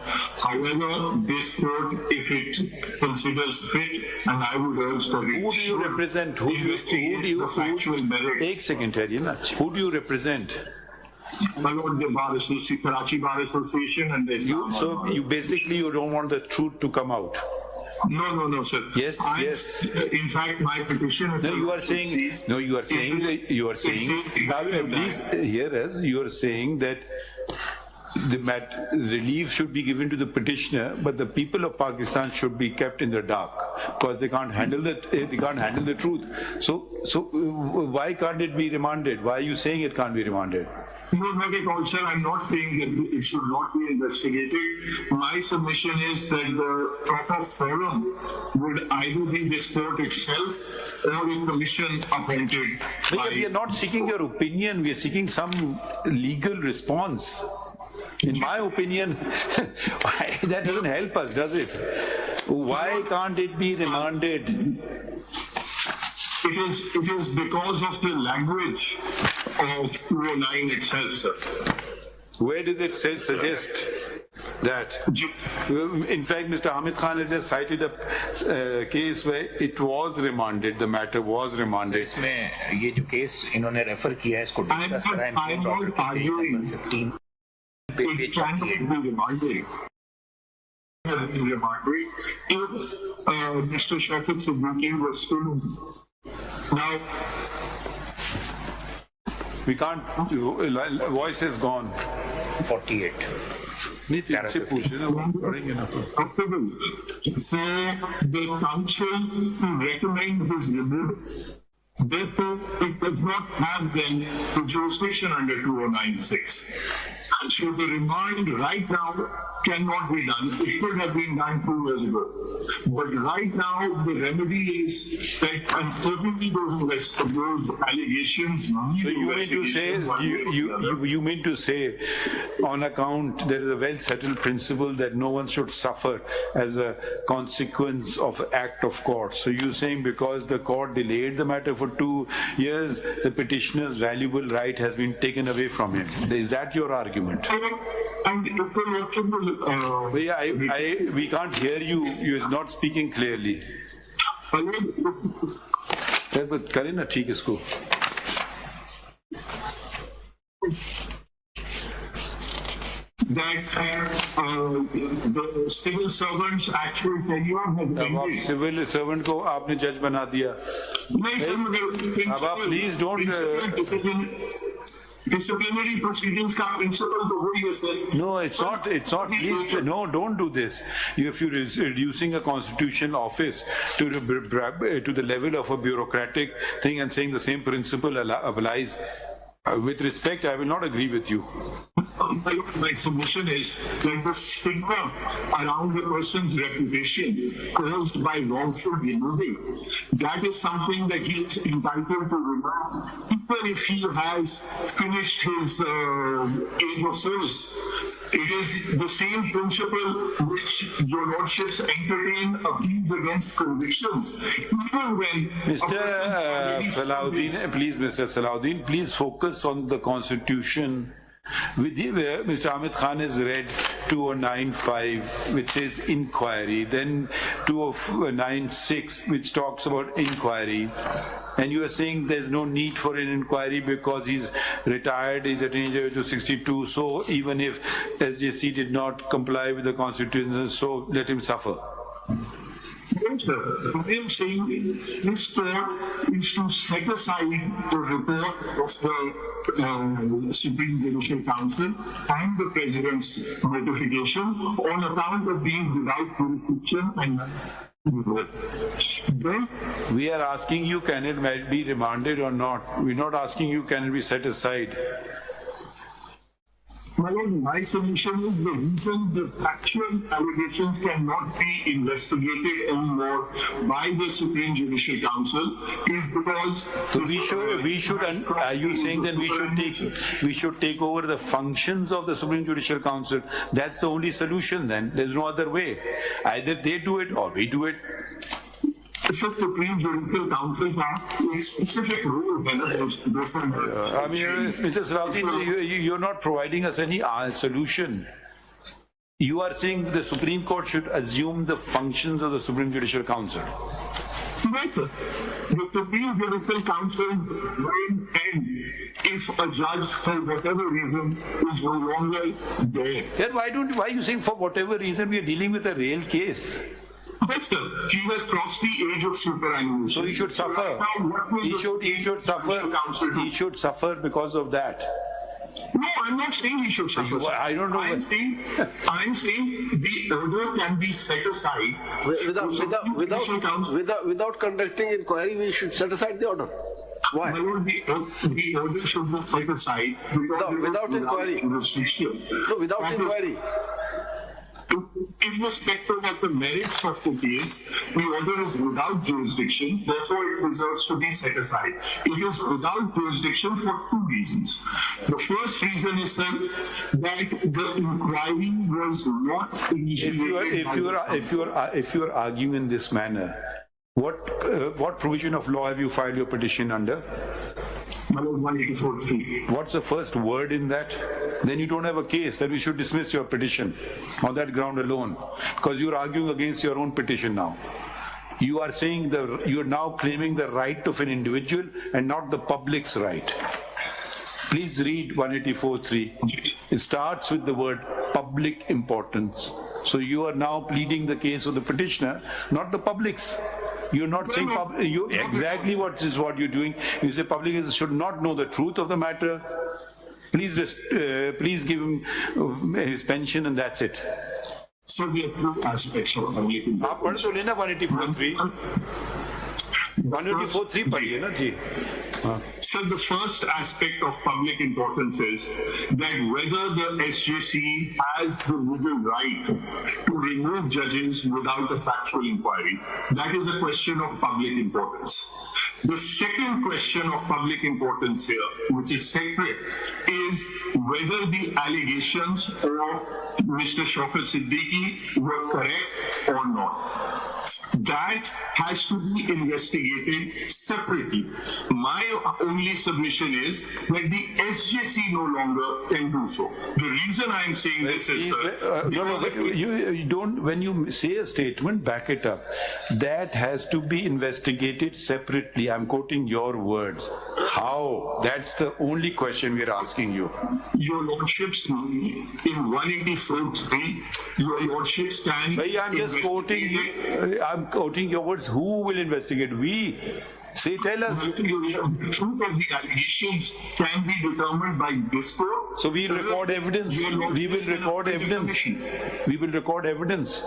However, this court, if it considers fit, and I would urge that it Who do you should represent? investigate the factual merit. एक second ठहरिए ना. Who do you represent? My Lord, the Bar Association, Karachi Bar Association, and the Islamabad So Bar. you basically you don't want the truth to come out. No, sir. Yes. In fact, my petition. No, you are saying. Please hear us. You are saying that the relief should be given to the petitioner, but the people of Pakistan should be kept in the dark because they can't handle the truth. So why can't it be remanded? Why are you saying it can't be remanded? No, not at all, sir. I'm not saying that it should not be investigated. My submission is that the proper forum would either be this court itself or a commission appointed. We are not seeking your opinion. We are seeking some legal response. In my opinion, that doesn't help us, does it? Why can't it be remanded? It is because of the language of 209 itself, sir. Where does it suggest that? In fact, Mr. Hamid Khan has just cited a case where it was remanded, the matter was remanded. इसमें ये जो case इन्होंने refer किया है इसको discuss करा है I'm not arguing. 15 It cannot be remanded. If Mr. Shaukat Siddiqui was still now. We can't, voice has gone. 48 नहीं तो इनसे पूछ लेना वो करेंगे ना. So the council to recommend his removal. Therefore, it does not have then the jurisdiction under 2096. So the remand right now cannot be done. It could have been done 2 years ago. But right now, the remedy is that, and certainly those allegations need So you mean to say, you mean to say, on account, there is a well-settled principle that no one should suffer as a consequence of act of court. So you're saying because the court delayed the matter for 2 years, the petitioner's valuable right has been taken away from him. Is that your argument? And We can't hear you. You're not speaking clearly. करें ना ठीक इसको. that the civil servant's actual tenure has अब आप ended. Civil servant को आपने जज बना दिया. नहीं सर, मगर अब आप please don't, disciplinary proceedings का principle तो वही है sir. No, it's not. Please, no, don't do this. If you're reducing a constitutional office to the level of a bureaucratic thing and saying the same principle applies, with respect, I will not agree with you. My submission is that the stigma around the person's reputation caused by wrongful removal, that is something that he is entitled to remove, even if he has finished his age of service. It is the same principle which your lordships entertain appeals against convictions, even when Mr. Salahuddin, please, Mr. Salahuddin, please focus on the Constitution. Mr. Hamid Khan has read 2095, which says inquiry, then 2096, which talks about inquiry, and you are saying there's no need for an inquiry because he's retired, he's attained age of 62, so even if SJC did not comply with the Constitution, so let him suffer. Yes, sir. I am saying this court is to set aside the report of the Supreme Judicial Council and the President's notification on account of being without jurisdiction and then We are asking you, can it be remanded or not? We're not asking you, can it be set aside? my submission is the reason the factual allegations cannot be investigated anymore by the Supreme Judicial Council is because Are you saying then we should take over the functions of the Supreme Judicial Council? That's the only solution then. There's no other way. Either they do it or we do it. the Supreme Judicial Council has a specific role when it is this and I mean, Mr. Saraogi, you're not providing us any solution. You are saying the Supreme Court should assume the functions of the Supreme Judicial Council. Yes, sir. The Supreme Judicial Council will end if a judge, for whatever reason, is no longer there. Then why are you saying for whatever reason we are dealing with a real case? Yes, sir. He has crossed the age of superannuation. So he should suffer. Right now, what will He the should suffer. Judicial Council do? He should suffer because of that. No, I'm not saying he should suffer. sir. I don't know. I'm saying the order can be set aside. Without conducting inquiry, we should set aside the order. Why? My lord, the order should be set aside because Without inquiry. jurisdiction. No, without That is- inquiry. Irrespective of the merits of the case, the order is without jurisdiction, therefore it deserves to be set aside. It is without jurisdiction for two reasons. The first reason is, sir, that the inquiry was not initiated. If you are arguing in this manner, what provision of law have you filed your petition under? 184(3). What's the first word in that? Then you don't have a case. Then we should dismiss your petition on that ground alone, because you're arguing against your own petition now. You are saying you're now claiming the right of an individual and not the public's right. Please read 184(3). It starts with the word public importance. So you are now pleading the case of the petitioner, not the public's. You're not saying exactly what you're doing. You say public should not know the truth of the matter. Please give him his pension and that's it. So there are two aspects of public आप पढ़ तो लेना 184(3). 184(3) पढ़िए ना जी. So the first aspect of public importance is that whether the SJC has the legal right to remove judges without a factual inquiry, that is a question of public importance. The second question of public importance here, which is separate, is whether the allegations of Mr. Shaukat Siddiqui were correct or not. That has to be investigated separately. My only submission is that the SJC no longer can do so. The reason I am saying this is, sir, you don't. When you say a statement, back it up. That has to be investigated separately. I'm quoting your words. How? That's the only question we're asking you. Your lordships, in 184(3), your lordships can. I'm just quoting. I'm quoting your words. Who will investigate? We. Say, tell us. The truth of the allegations can be determined by this court. So we'll record evidence. We will record evidence. We will record evidence.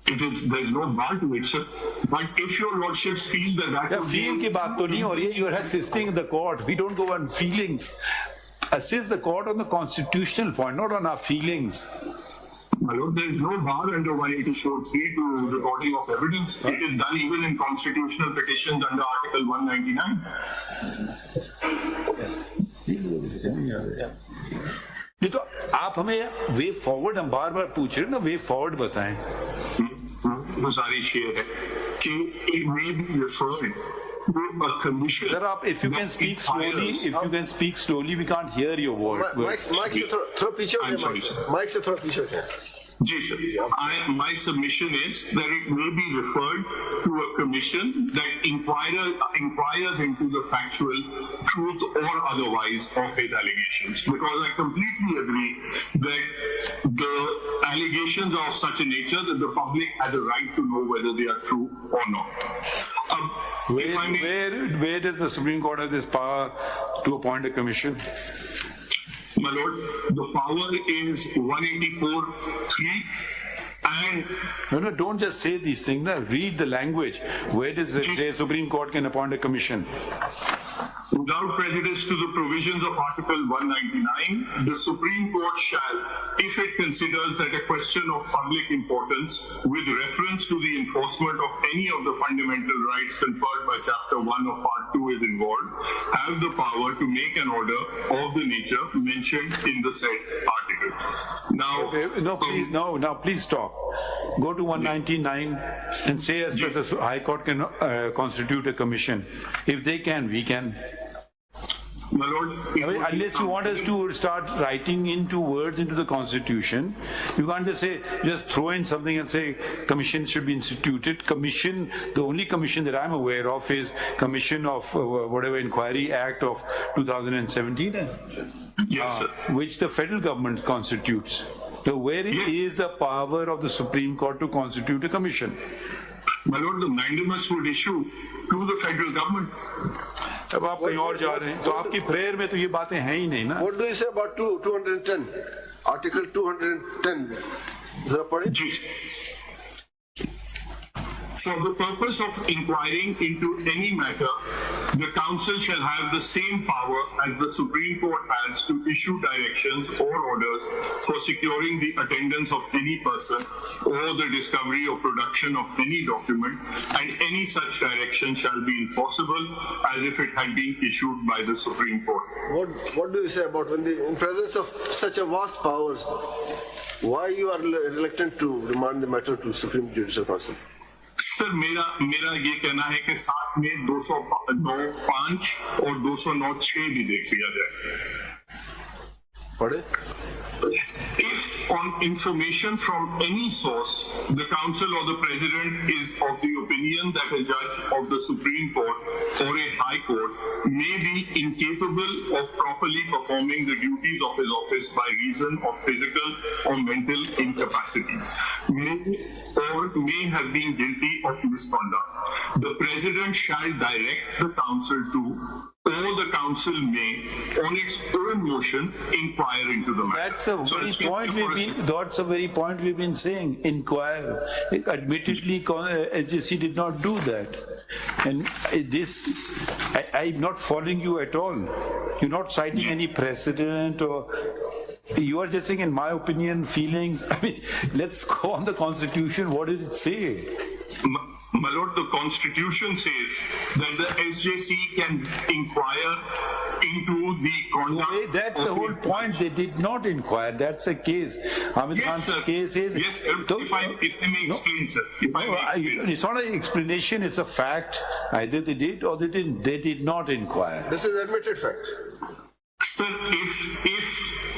There's no bar to it, sir. But if your lordships feel that feel की बात तो नहीं हो रही है. You are assisting the court. We don't go on feelings. Assist the court on the constitutional point, not on our feelings. My lord, there is no bar under 184(3) to recording of evidence. It is done even in constitutional petitions under Article 199. नहीं तो आप हमें way forward हम बार बार पूछ रहे हैं ना, way forward बताएं. गुजारिश ये है कि it may be referred to a commission. Sir, if you can speak slowly, we can't hear your words. Mic से थोड़ा पीछे हो जाए. माइक से थोड़ा पीछे हो जाए. Ji, sir. My submission is that it may be referred to a commission that inquires into the factual truth or otherwise of his allegations. Because I completely agree that the allegations are of such a nature that the public has a right to know whether they are true or not. Where does the Supreme Court have this power to appoint a commission? My lord, the power is 184(3). And No, don't just say these things. No. Read the language. Where does it say Supreme Court can appoint a commission? without prejudice to the provisions of Article 199, the Supreme Court shall, if it considers that a question of public importance with reference to the enforcement of any of the fundamental rights conferred by Chapter 1 of Part 2 is involved, have the power to make an order of the nature mentioned in the said article. Now, Now please stop. Go to 199 and say as that the High Court can constitute a commission. If they can, we can. my lord, Unless you want us to start writing into words into the Constitution, you can't just throw in something and say commission should be instituted. Commission, the only commission that I'm aware of is Commission of whatever Inquiry Act of 2017, yes, sir. which the federal government constitutes. So where is the power of the Supreme Court to constitute a commission? My lord, the mandamus would issue to the federal government. अब आप कहीं और जा रहे हैं तो आपकी prayer में तो ये बातें हैं ही नहीं ना. What do you say about 210? Article 210. जरा पढ़े. Ji. For the purpose of inquiring into any matter, the Council shall have the same power as the Supreme Court has to issue directions or orders for securing the attendance of any person or the discovery or production of any document, and any such direction shall be enforceable as if it had been issued by the Supreme Court. What do you say about when in presence of such a vast powers, why you are reluctant to remand the matter to Supreme Judicial Council? Sir मेरा ये कहना है कि साथ में 209(5) और 209(6) भी देख लिया जाए. पढ़े. If on information from any source, the Council or the President is of the opinion that a judge of the Supreme Court or a High Court may be incapable of properly performing the duties of his office by reason of physical or mental incapacity, may have been guilty of misconduct, the President shall direct the Council to, or the Council may, on its own motion, inquire into the matter. That's the very point we've been saying. Inquire. Admittedly, SJC did not do that. And I'm not following you at all. You're not citing any precedent or. You are just saying, in my opinion, feelings. I mean, let's go on the Constitution. What does it say? My lord, the Constitution says that the SJC can inquire into the conduct. That's the whole point. They did not inquire. That's the case. Hamid Khan's case is. Yes, if I may explain, sir. It's not an explanation. It's a fact. Either they did or they didn't. They did not inquire. This is admitted fact. Sir, if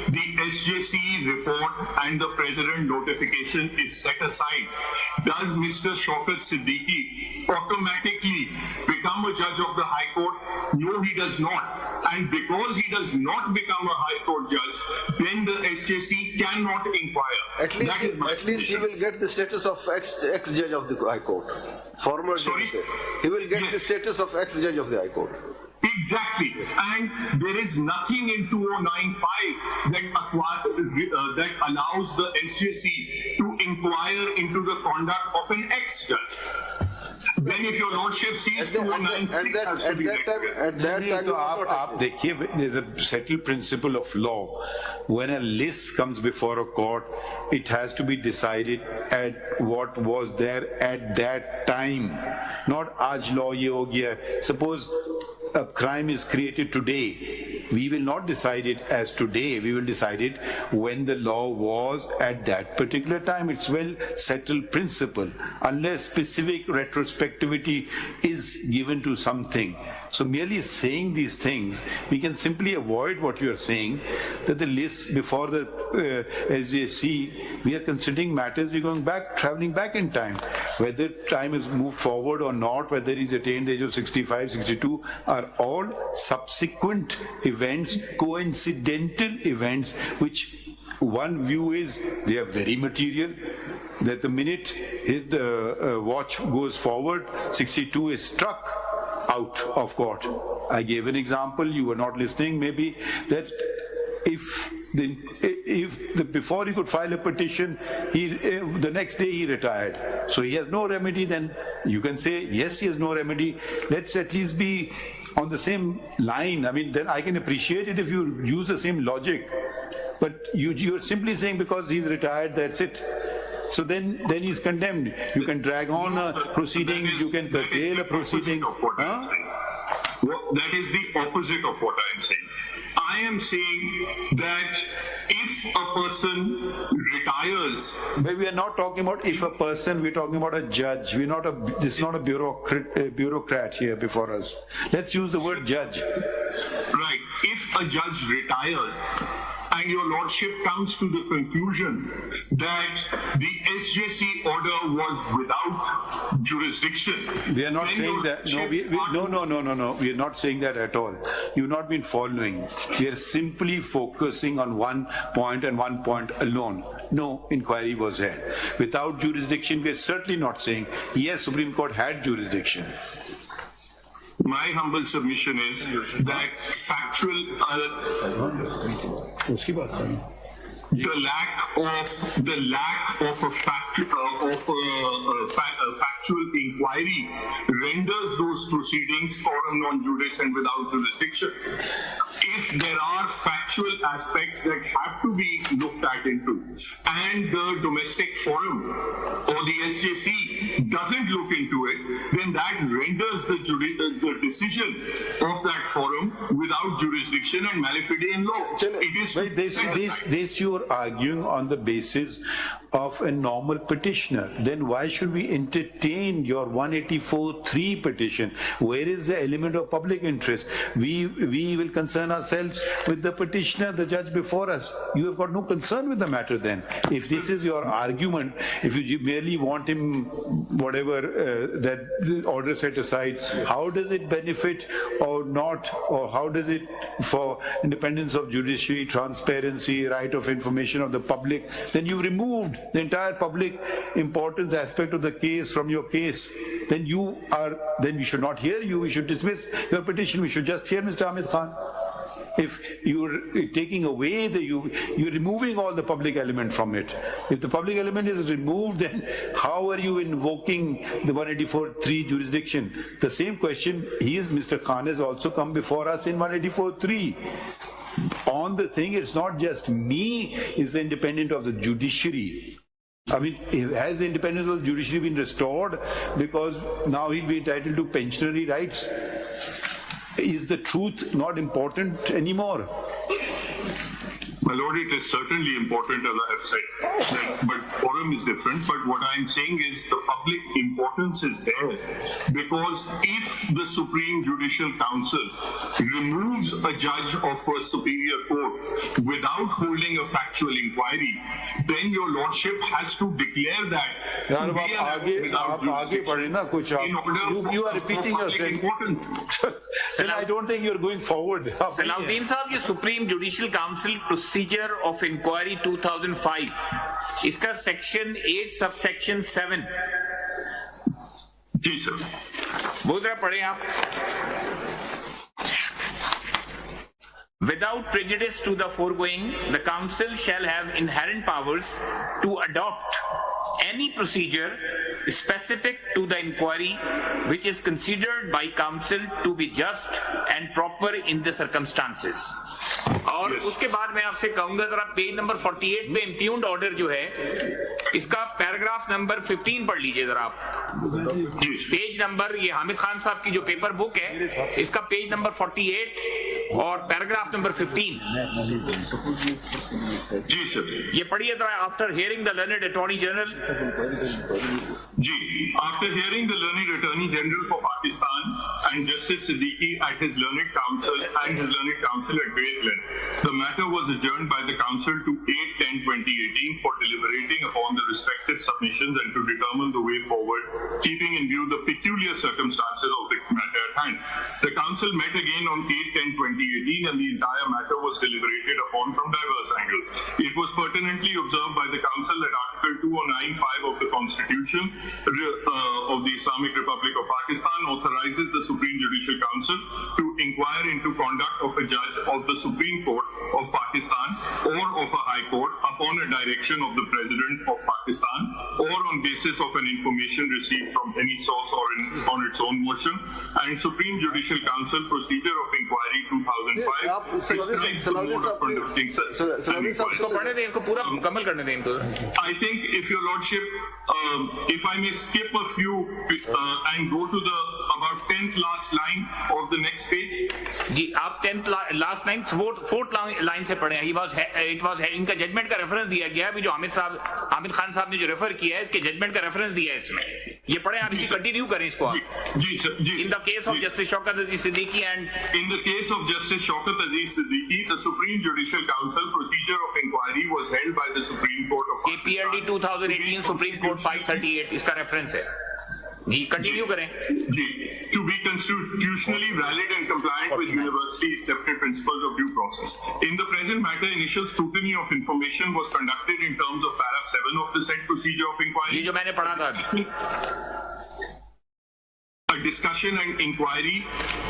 the SJC report and the President notification is set aside, does Mr. Shaukat Siddiqui automatically become a judge of the High Court? No, he does not. And because he does not become a High Court judge, then the SJC cannot inquire. At least he will get the status of ex-judge of the High Court. Former judge. He will get the status of ex-judge of the High Court. Exactly, and there is nothing in 2095 that allows the SJC to inquire into the conduct of an ex-judge. Then, if your lordship sees 2096 has to be at that time, there's a settled principle of law. When a list comes before a court, it has to be decided at what was there at that time. Not aaj law ye ho gaya. Suppose a crime is created today, we will not decide it as today, we will decide it when the law was at that particular time. It's well settled principle, unless specific retrospectivity is given to something. So merely saying these things, we can simply avoid what you are saying, that the list before the SJC, we are considering matters, we're going back, traveling back in time. Whether time is moved forward or not, whether he's attained the age of 65, 62, are all subsequent events, coincidental events, which one view is they are very material, that the minute the watch goes forward, 62 is struck. out of court. I gave an example, you were not listening maybe, that before he could file a petition, the next day he retired. So he has no remedy, then you can say, yes, he has no remedy. Let's at least be on the same line. I mean, then I can appreciate it if you use the same logic. But you're simply saying because he's retired, that's it. So then he's condemned. You can drag on proceedings, you can curtail a proceeding. That is the opposite of what I am saying. I am saying that if a person retires, but we are not talking about if a person, we're talking about a judge. This is not a bureaucrat here before us. Let's use the word judge. Right. If a judge retires, and your lordship comes to the conclusion that the SJC order was without jurisdiction. We are not saying that. No, we are not saying that at all. You've not been following. We are simply focusing on one point and one point alone. No inquiry was held. Without jurisdiction, we are certainly not saying, yes, Supreme Court had jurisdiction. My humble submission is that the lack of a factual inquiry renders those proceedings forum non juris and without jurisdiction. If there are factual aspects that have to be looked at into, and the domestic forum or the SJC doesn't look into it, then that renders the decision of that forum without jurisdiction and malafide law. It is this you are arguing on the basis of a normal petitioner. Then why should we entertain your 184(3) petition? Where is the element of public interest? We will concern ourselves with the petitioner, the judge before us. You have got no concern with the matter then. If this is your argument, if you merely want him, whatever, that the order set aside, how does it benefit or not? Or how does it, for independence of judiciary, transparency, right of information of the public, then you've removed the entire public importance aspect of the case from your case. Then we should not hear you, we should dismiss your petition, we should just hear Mr. Ahmed Khan. If you're taking away you're removing all the public element from it. If the public element is removed, then how are you invoking the 184(3) jurisdiction? The same question, Mr. Khan has also come before us in 184(3). On the thing, it's not just me, it's independent of the judiciary. I mean, has the independence of the judiciary been restored because now he'll be entitled to pensionary rights? Is the truth not important anymore? My lord, it is certainly important, as I have said, but forum is different. But what I'm saying is the public importance is there, because if the Supreme Judicial Council removes a judge of a superior court without holding a factual inquiry, then your lordship has to declare that. You are repeating yourself. Then I don't think you're going forward. Salahuddin Sahab, ये Supreme Judicial Council Procedure of Inquiry 2005, इसका Section 8 Subsection 7. जी sir. वो जरा पढ़ें आप. Without prejudice to the foregoing, the Council shall have inherent powers to adopt any procedure specific to the inquiry which is considered by Council to be just and proper in the circumstances. और उसके बाद मैं आपसे कहूंगा जरा page number 48 पे इम्प्यून्ड order जो है इसका पैराग्राफ नंबर 15 पढ़ लीजिए जरा आप. पेज नंबर, ये हामिद खान साहब की जो पेपर बुक है इसका पेज नंबर 48 और पैराग्राफ नंबर 15. जी सर. ये पढ़िए जरा. After hearing the learned attorney general. जी. After hearing the learned Attorney General for Pakistan and Justice Siddiqui at his learned counsel at great length, the matter was adjourned by the Council to 8/10/2018 for deliberating upon the respective submissions and to determine the way forward, keeping in view the peculiar circumstances of the matter at hand. The Council met again on 8/10/2018 and the entire matter was deliberated upon from diverse angles. It was pertinently observed by the Council that Article 2 2095 of the Constitution of the Islamic Republic of Pakistan authorizes the Supreme Judicial Council to inquire into conduct of a judge of the Supreme Court of Pakistan or of a High Court upon a direction of the President of Pakistan or on basis of an information received from any source or on its own motion, and Supreme Judicial Council Procedure of Inquiry 2005 prescribes the mode of conducting an inquiry. इसको पढ़ने दें, इनको पूरा मुकम्मल करने दें इनको. I think, if your lordship, if I may skip a few and go to the about 10th last line of the next page. जी आप 10th last line 4th line से पढ़े. It was इनका जजमेंट का reference दिया गया है. जो हामिद खान साहब ने जो रेफर किया है इसके जजमेंट का रेफरेंस दिया है इसमें. ये पढ़े आप, इसी कंटिन्यू करें इसको आप. जी सर, जी. In the case of Justice Shaukat Aziz Siddiqui and in the case of Justice Shaukat Aziz Siddiqui, the Supreme Judicial Council procedure of inquiry was held by the Supreme Court of Pakistan. KPLD 2018 Supreme Court 538 इसका reference है. जी continue करें. जी, to be constitutionally valid and compliant with university accepted principles of due process. In the present matter, initial scrutiny of information was conducted in terms of para 7 of the said procedure of inquiry. ये जो मैंने पढ़ा था. A discussion and inquiry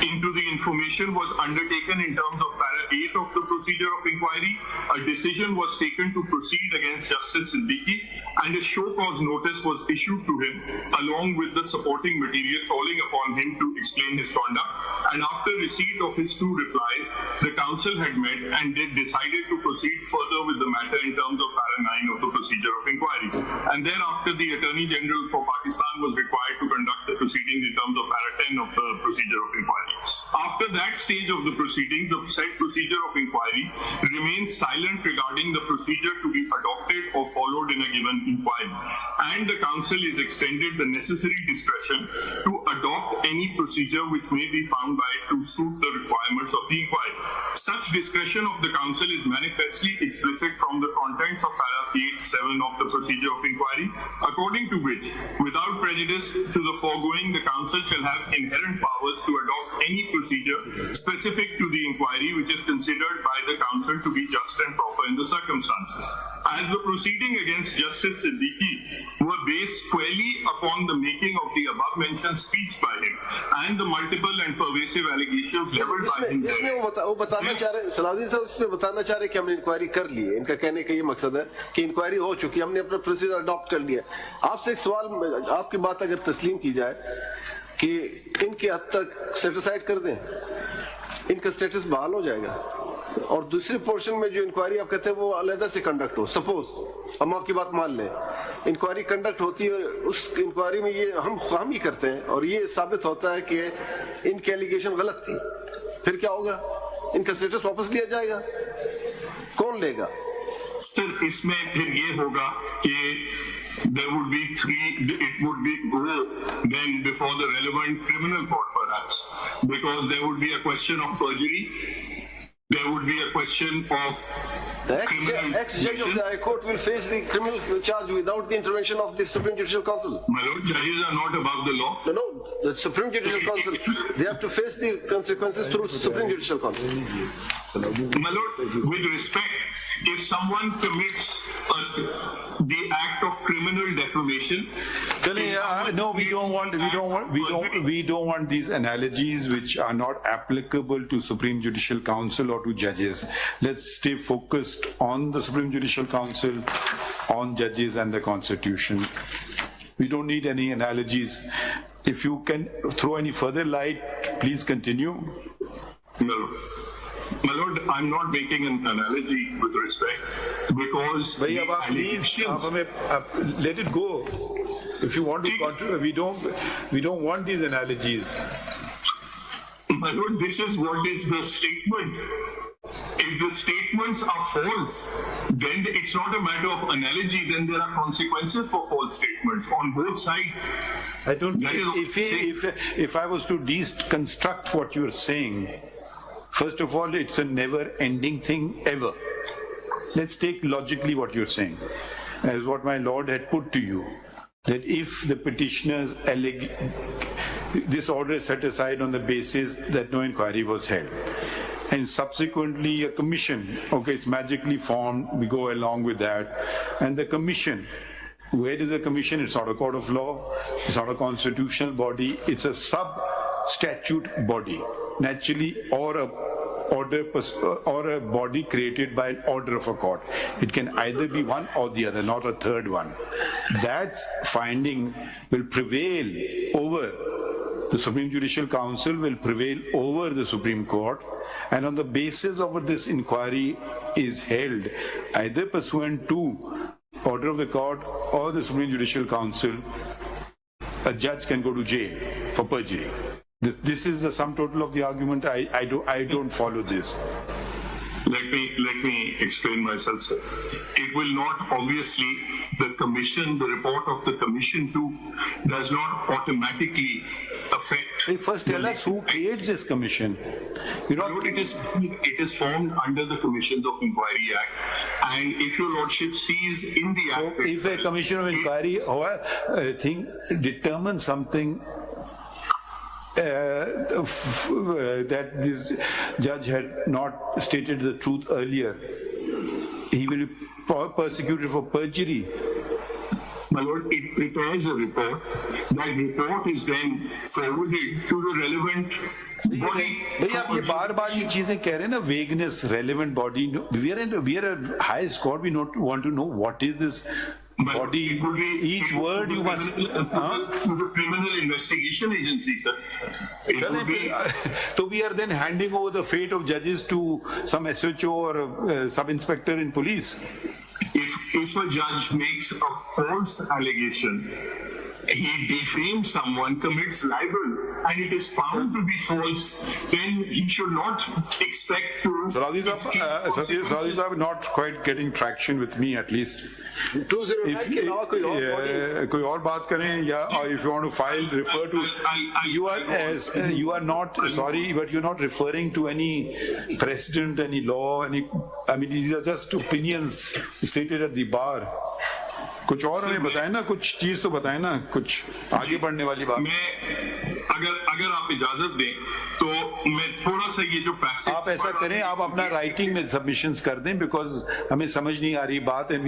into the information was undertaken in terms of para 8 of the procedure of inquiry. A decision was taken to proceed against Justice Siddiqui and a show cause notice was issued to him along with the supporting material calling upon him to explain his conduct. And after receipt of his 2 replies, the council had met and they decided to proceed further with the matter in terms of para 9 of the procedure of inquiry. And thereafter, the Attorney General for Pakistan was required to conduct the proceedings in terms of para 10 of the procedure of inquiry. After that stage of the proceeding, the said procedure of inquiry remains silent regarding the procedure to be adopted or followed in a given inquiry, and the council is extended the necessary discretion to adopt any procedure which may be found by it to suit the requirements of the inquiry. Such discretion of the council is manifestly explicit from the contents of para 8(7) of the procedure of inquiry, according to which, without prejudice to the foregoing, the council shall have inherent powers to adopt any procedure specific to the inquiry which is considered by the council to be just and proper in the circumstances. As the proceeding against Justice Siddiqui were based squarely upon the making of the above mentioned speech by him and the multiple and pervasive allegations leveled by him. इसमें वो बताना चाह रहे, सलाउद्दीन साहब इसमें बताना चाह रहे कि हमने इंक्वायरी कर ली है. इनका कहने का ये मकसद है कि इंक्वायरी हो चुकी है, हमने अपना प्रोसीजर अडॉप्ट कर लिया. आपसे एक सवाल, आपकी बात अगर तस्लीम की जाए कि इनके हद तक सेटिस्फाइड कर दें, इनका स्टेटस बहाल हो जाएगा, और दूसरे पोर्शन में जो इंक्वायरी आप कहते हैं वो अलग से कंडक्ट हो. सपोज हम आपकी बात मान लें, इंक्वायरी कंडक्ट होती है, उस इंक्वायरी में ये हम ही करते हैं और ये साबित होता है कि इनकी एलिगेशन गलत थी, फिर क्या होगा? इनका स्टेटस वापस लिया जाएगा? कौन लेगा? सर, इसमें फिर ये होगा कि there would be it would be go then before the relevant criminal court perhaps, because there would be a question of perjury, there would be a question of the ex-judge of the High Court will face the criminal charge without the intervention of the Supreme Judicial Council. My lord, judges are not above the law. No, the Supreme Judicial Council, they have to face the consequences through the Supreme Judicial Council. My lord, with respect, if someone commits the act of criminal defamation, no, we don't want these analogies which are not applicable to Supreme Judicial Council or to judges. Let's stay focused on the Supreme Judicial Council, on judges and the Constitution. We don't need any analogies. If you can throw any further light, please continue. No. My lord, I'm not making an analogy with respect, because the allegations... let it go. If you want to contribute, we don't want these analogies. My lord, this is what is the statement. If the statements are false, then it's not a matter of analogy, then there are consequences for false statements on both sides. I don't. If I was to deconstruct what you're saying, first of all, it's a never-ending thing ever. Let's take logically what you're saying, as what my Lord had put to you, that if the petitioners this order is set aside on the basis that no inquiry was held, and subsequently a commission, okay, it's magically formed, we go along with that, and the commission Where is a commission? It's not a court of law. It's not a constitutional body. It's a sub-statute body, naturally, or a body created by an order of a court. It can either be one or the other, not a third one. That finding will prevail over the Supreme Judicial Council, will prevail over the Supreme Court, and on the basis of what this inquiry is held, either pursuant to order of the court or the Supreme Judicial Council, a judge can go to jail for perjury. This is the sum total of the argument. I don't follow this. Let me explain myself, sir. It will not, obviously, the report of the commission too does not automatically affect. First tell us who creates this commission. It is formed under the Commissions of Inquiry Act, and if your lordship sees in the act, so if a commission of inquiry determines something that this judge had not stated the truth earlier, he will be persecuted for perjury. my lord, it prepares a report. That report is then forwarded to the relevant body. भैया आप ये बार-बार ये चीजें कह रहे हैं ना, vagueness, relevant body. We are a highest court. We want to know what is this body. Each word you must. To the criminal investigation agency, sir. So we are then handing over the fate of judges to some SHO or sub-inspector in police. If a judge makes a false allegation, he defames someone, commits libel, and it is found to be false, then he should not expect to. Saudi Sahib not quite getting traction with me, at least. 209 के अलावा कोई और body कोई और बात करें, या if you want to file, refer to. You are not sorry, but you're not referring to any precedent, any law, I mean, these are just opinions stated at the bar. कुछ और हमें बताएं ना, कुछ चीज तो बताएं ना, कुछ आगे बढ़ने वाली बात. अगर आप इजाजत दें तो मैं थोड़ा सा ये जो पैसे आप ऐसा करें, आप अपना राइटिंग में सबमिशंस कर दें, बिकॉज हमें समझ नहीं आ रही बात, and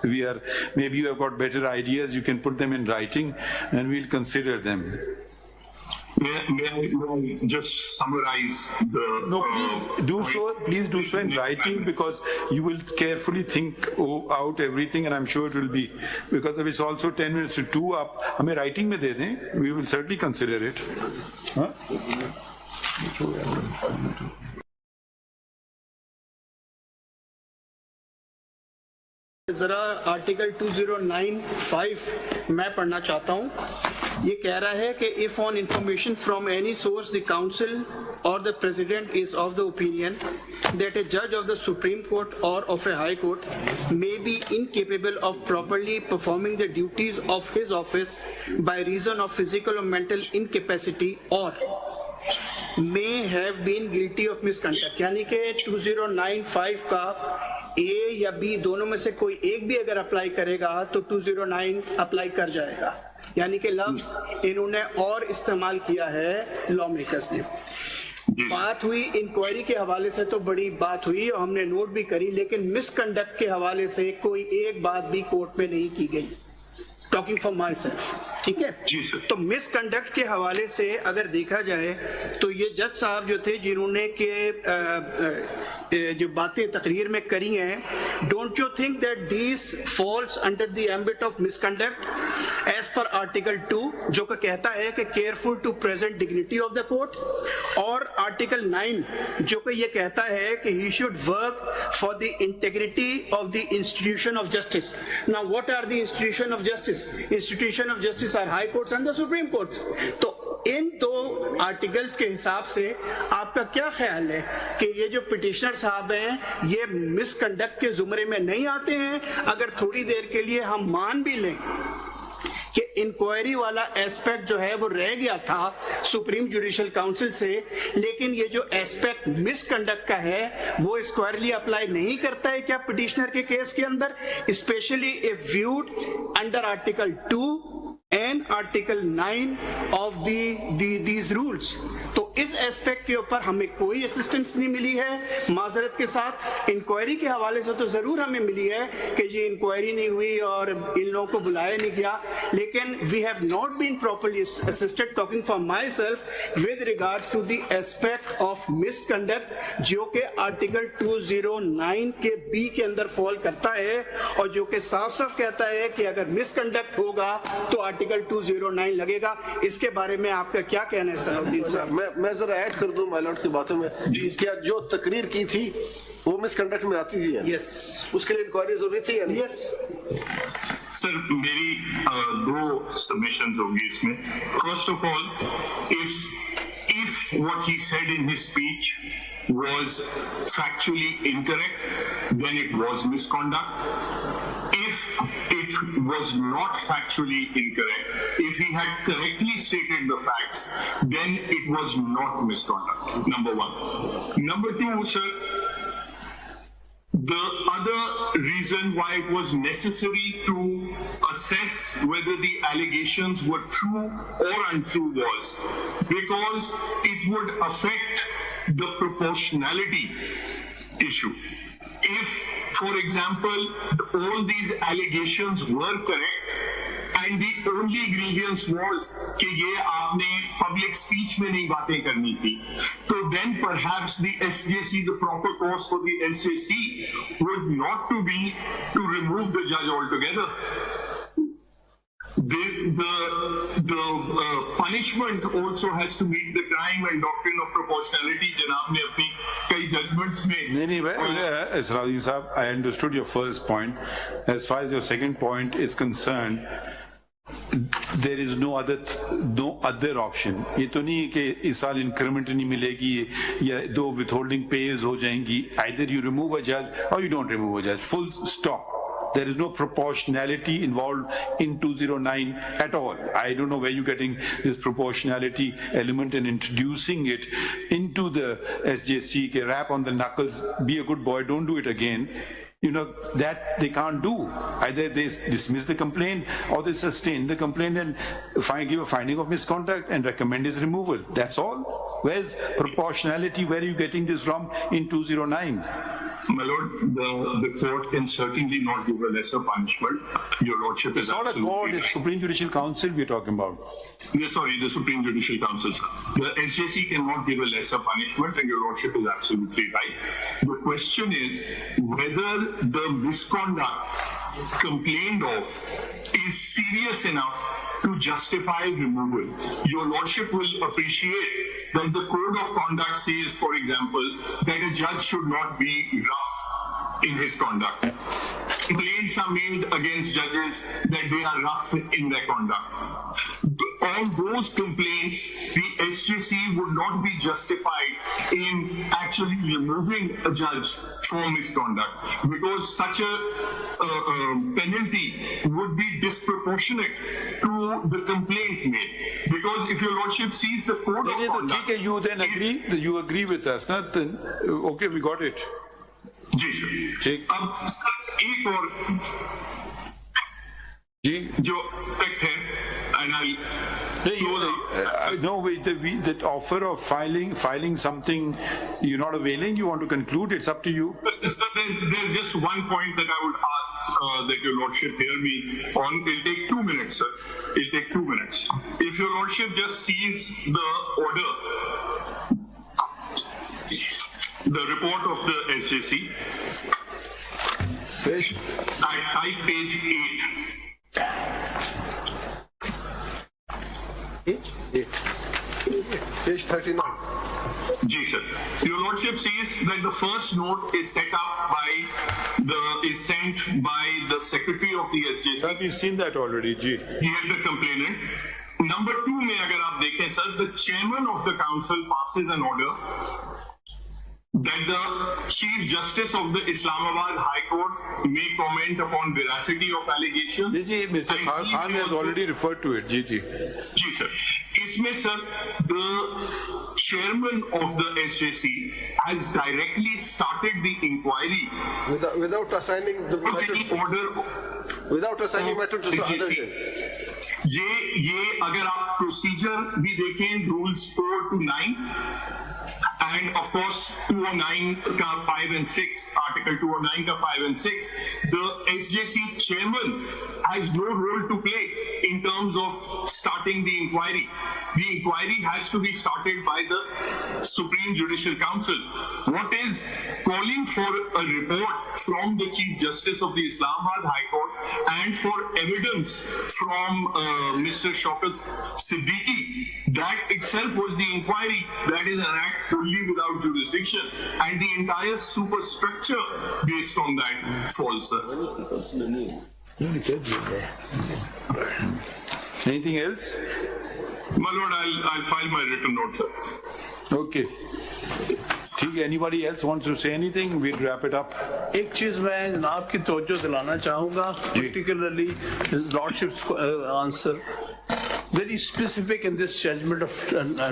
we are maybe you have got better ideas, you can put them in writing and we'll consider them. May I just summarize the... No, please do so in writing, because you will carefully think out everything, and I'm sure it will be, because if it's also 10 minutes to 2, आप हमें writing में दे दें, we will certainly consider it. Huh? जरा article 2095 मैं पढ़ना चाहता हूँ. ये कह रहा है कि if on information from any source the council or the president is of the opinion that a जज of the supreme court or of a high court may be incapable of properly performing the duties of his office by reason of physical or mental incapacity or may have been guilty of misconduct, यानी कि 2095 का ए या B दोनों में से कोई एक भी अगर अप्लाई करेगा तो 209 अप्लाई कर जाएगा. यानी कि लफ्ज इन्होंने और इस्तेमाल किया है लॉ मेकर्स ने. बात हुई इंक्वायरी के हवाले से तो बड़ी बात हुई और हमने नोट भी करी, लेकिन मिसकंडक्ट के हवाले से कोई एक बात भी कोर्ट में नहीं की गई. टॉकिंग फॉर माई सेल्फ, ठीक है. तो मिसकंडक्ट के हवाले से अगर देखा जाए तो ये जज साहब जो थे जिन्होंने के जो बातें तकरीर में करी हैं, don't you think that this falls under the ambit of misconduct as per article 2 जो कि कहता है कि careful to present dignity of the court, और आर्टिकल 9 जो कि ये कहता है कि he should work for the integrity of the institution of justice. Now what are the institution of justice? Institution of justice are high courts and the supreme courts. तो इन दो articles के हिसाब से आपका क्या ख्याल है कि ये जो पिटिशनर साहब हैं ये मिसकंडक्ट के जुमरे में नहीं आते हैं? अगर थोड़ी देर के लिए हम मान भी लें कि इंक्वायरी वाला एस्पेक्ट जो है वो रह गया था सुप्रीम जुडिशियल काउंसिल से, लेकिन ये जो एस्पेक्ट मिसकंडक्ट का है वो स्क्वायरली अप्लाई नहीं करता है क्या पिटिशनर के केस के अंदर, specially if viewed under article 2 and Article 9 of these rules? तो इस एस्पेक्ट के ऊपर हमें कोई असिस्टेंस नहीं मिली है। माजरत के साथ इंक्वायरी के हवाले से तो जरूर हमें मिली है कि ये इंक्वायरी नहीं हुई और इन लोगों को बुलाया नहीं गया, लेकिन we have not been properly assisted, talking for myself, with regard to the aspect of misconduct, जो कि आर्टिकल 209 के बी के अंदर फॉल करता है और जो कि साफ साफ कहता है कि अगर मिसकंडक्ट होगा तो आर्टिकल 209 लगेगा। इसके बारे में आपका क्या कहना है सलाउद्दीन साहब? मैं जरा ऐड कर दूं माइलॉर्ड की बातों में, क्या जो तकरीर की थी वो मिसकंडक्ट में आती थी? यस, उसके लिए इंक्वायरी जरूरी थी या नहीं? यस सर, मेरी दो सबमिशन होंगी इसमें। First of all, if what he said in his speech was factually incorrect, then it was misconduct. If it was not factually incorrect, if he had correctly stated the facts, then it was not misconduct, number one. Number two, sir, the other reason why it was necessary to assess whether the allegations were true or untrue was because it would affect the proportionality issue. If, for example, all these allegations were correct, and the only grievance was कि ये आपने public speech में नहीं बातें करनी थी, तो then perhaps the SJC, the proper course for the SJC would not to be to remove the judge altogether. The punishment also has to meet the crime and doctrine of proportionality. जनाब ने अपनी कई judgments में नहीं भाई, सलाउद्दीन साहब, I understood your first point. As far as your second point is concerned, there is no other option. ये तो नहीं है कि इस साल इंक्रीमेंट नहीं मिलेगी या दो withholding pays हो जाएंगी. Either you remove a judge or you don't remove a judge. Full stop. There is no proportionality involved in 209 at all. I don't know where you're getting this proportionality element and introducing it into the SJC. Rap on the knuckles, be a good boy, don't do it again. You know, that they can't do. Either they dismiss the complaint or they sustain the complaint and give a finding of misconduct and recommend his removal. That's all. Where's proportionality? Where are you getting this from in 209? My lord, the court can certainly not give a lesser punishment. Your lordship is It's not a court, it's Supreme Judicial Council we're talking about. Yes, sorry, the Supreme Judicial Council, sir. The SJC cannot give a lesser punishment, and your lordship is absolutely right. The question is whether the misconduct complained of is serious enough to justify removal. Your lordship will appreciate that the code of conduct says, for example, that a judge should not be rough in his conduct. Complaints are made against judges that they are rough in their conduct. On those complaints, the SJC would not be justified in actually removing a judge for misconduct because such a penalty would be disproportionate to the complaint made. Because if your lordship sees the code of conduct, you then agree, you agree with us, na? Then, okay, we got it. जी sir. अब sir एक और जी जो effect है, and no, wait, that offer of filing something you're not availing, you want to conclude, it's up to you. Sir, there's just one point that I would ask that your lordship hear me on. It'll take 2 minutes, sir. It'll take 2 minutes. If your lordship just sees the order, the report of the SJC, I page 8. Page 39. Ji sir. Your lordship sees that the first note is sent by the secretary of the SJC. Have you seen that already, Ji? He is the complainant. Number 2 में अगर आप देखें sir, the chairman of the council passes an order that the Chief Justice of the Islamabad High Court may comment upon veracity of allegations. Ji, Mr. Khan has already referred to it. Ji. Ji sir. इसमें sir, the chairman of the SJC has directly started the inquiry without assigning the matter, order without assigning matter to the other SJC. judge. ये अगर आप procedure भी देखें rules 4 to 9 and of course 209 का 5 and 6 article 209 का 5 and 6 the SJC chairman has no role to play in terms of starting the inquiry has to be started by the Supreme Judicial Council. What is calling for a report from the Chief Justice of the Islamabad High Court and for evidence from Mr. Shaukat Siddiqui, that itself was the inquiry. That is an act fully without jurisdiction, and the entire superstructure based on that falls, sir. Anything else? My lord, I'll file my written note, sir. Okay. Anybody else wants to say anything? We'll wrap it up. एक चीज मैं जनाब की तवज्जो दिलाना चाहूंगा, particularly his lordship's answer, very specific in this judgment of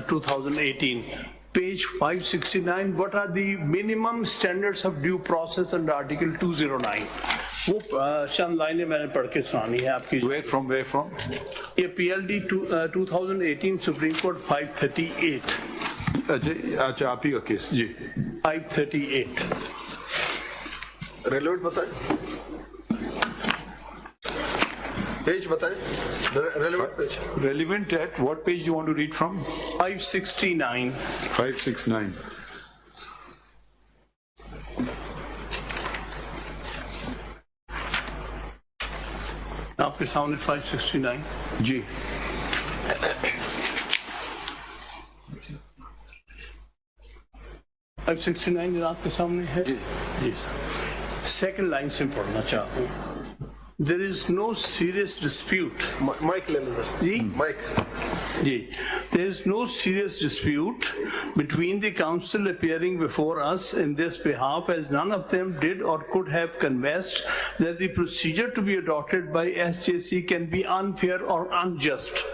2018. Page 569, what are the minimum standards of due process under Article 209? वो चंद लाइनें मैंने पढ़ के सुनानी है आपकी. Where from? ये PLD 2018 Supreme Court 538. अच्छा आप ही का केस जी. 538. रेलेवेंट बताएं, पेज बताएं, relevant page. Relevant at what page do you want to read from? 569. 569. आपके सामने 569 जी. अब 69 आपके सामने है जी सर. सेकंड लाइन से पढ़ना चाहता हूँ. There is no serious dispute. Mike ले लो जी माइक. जी. There is no serious dispute between the council appearing before us in this behalf, as none of them did or could have confessed that the procedure to be adopted by SJC can be unfair or unjust.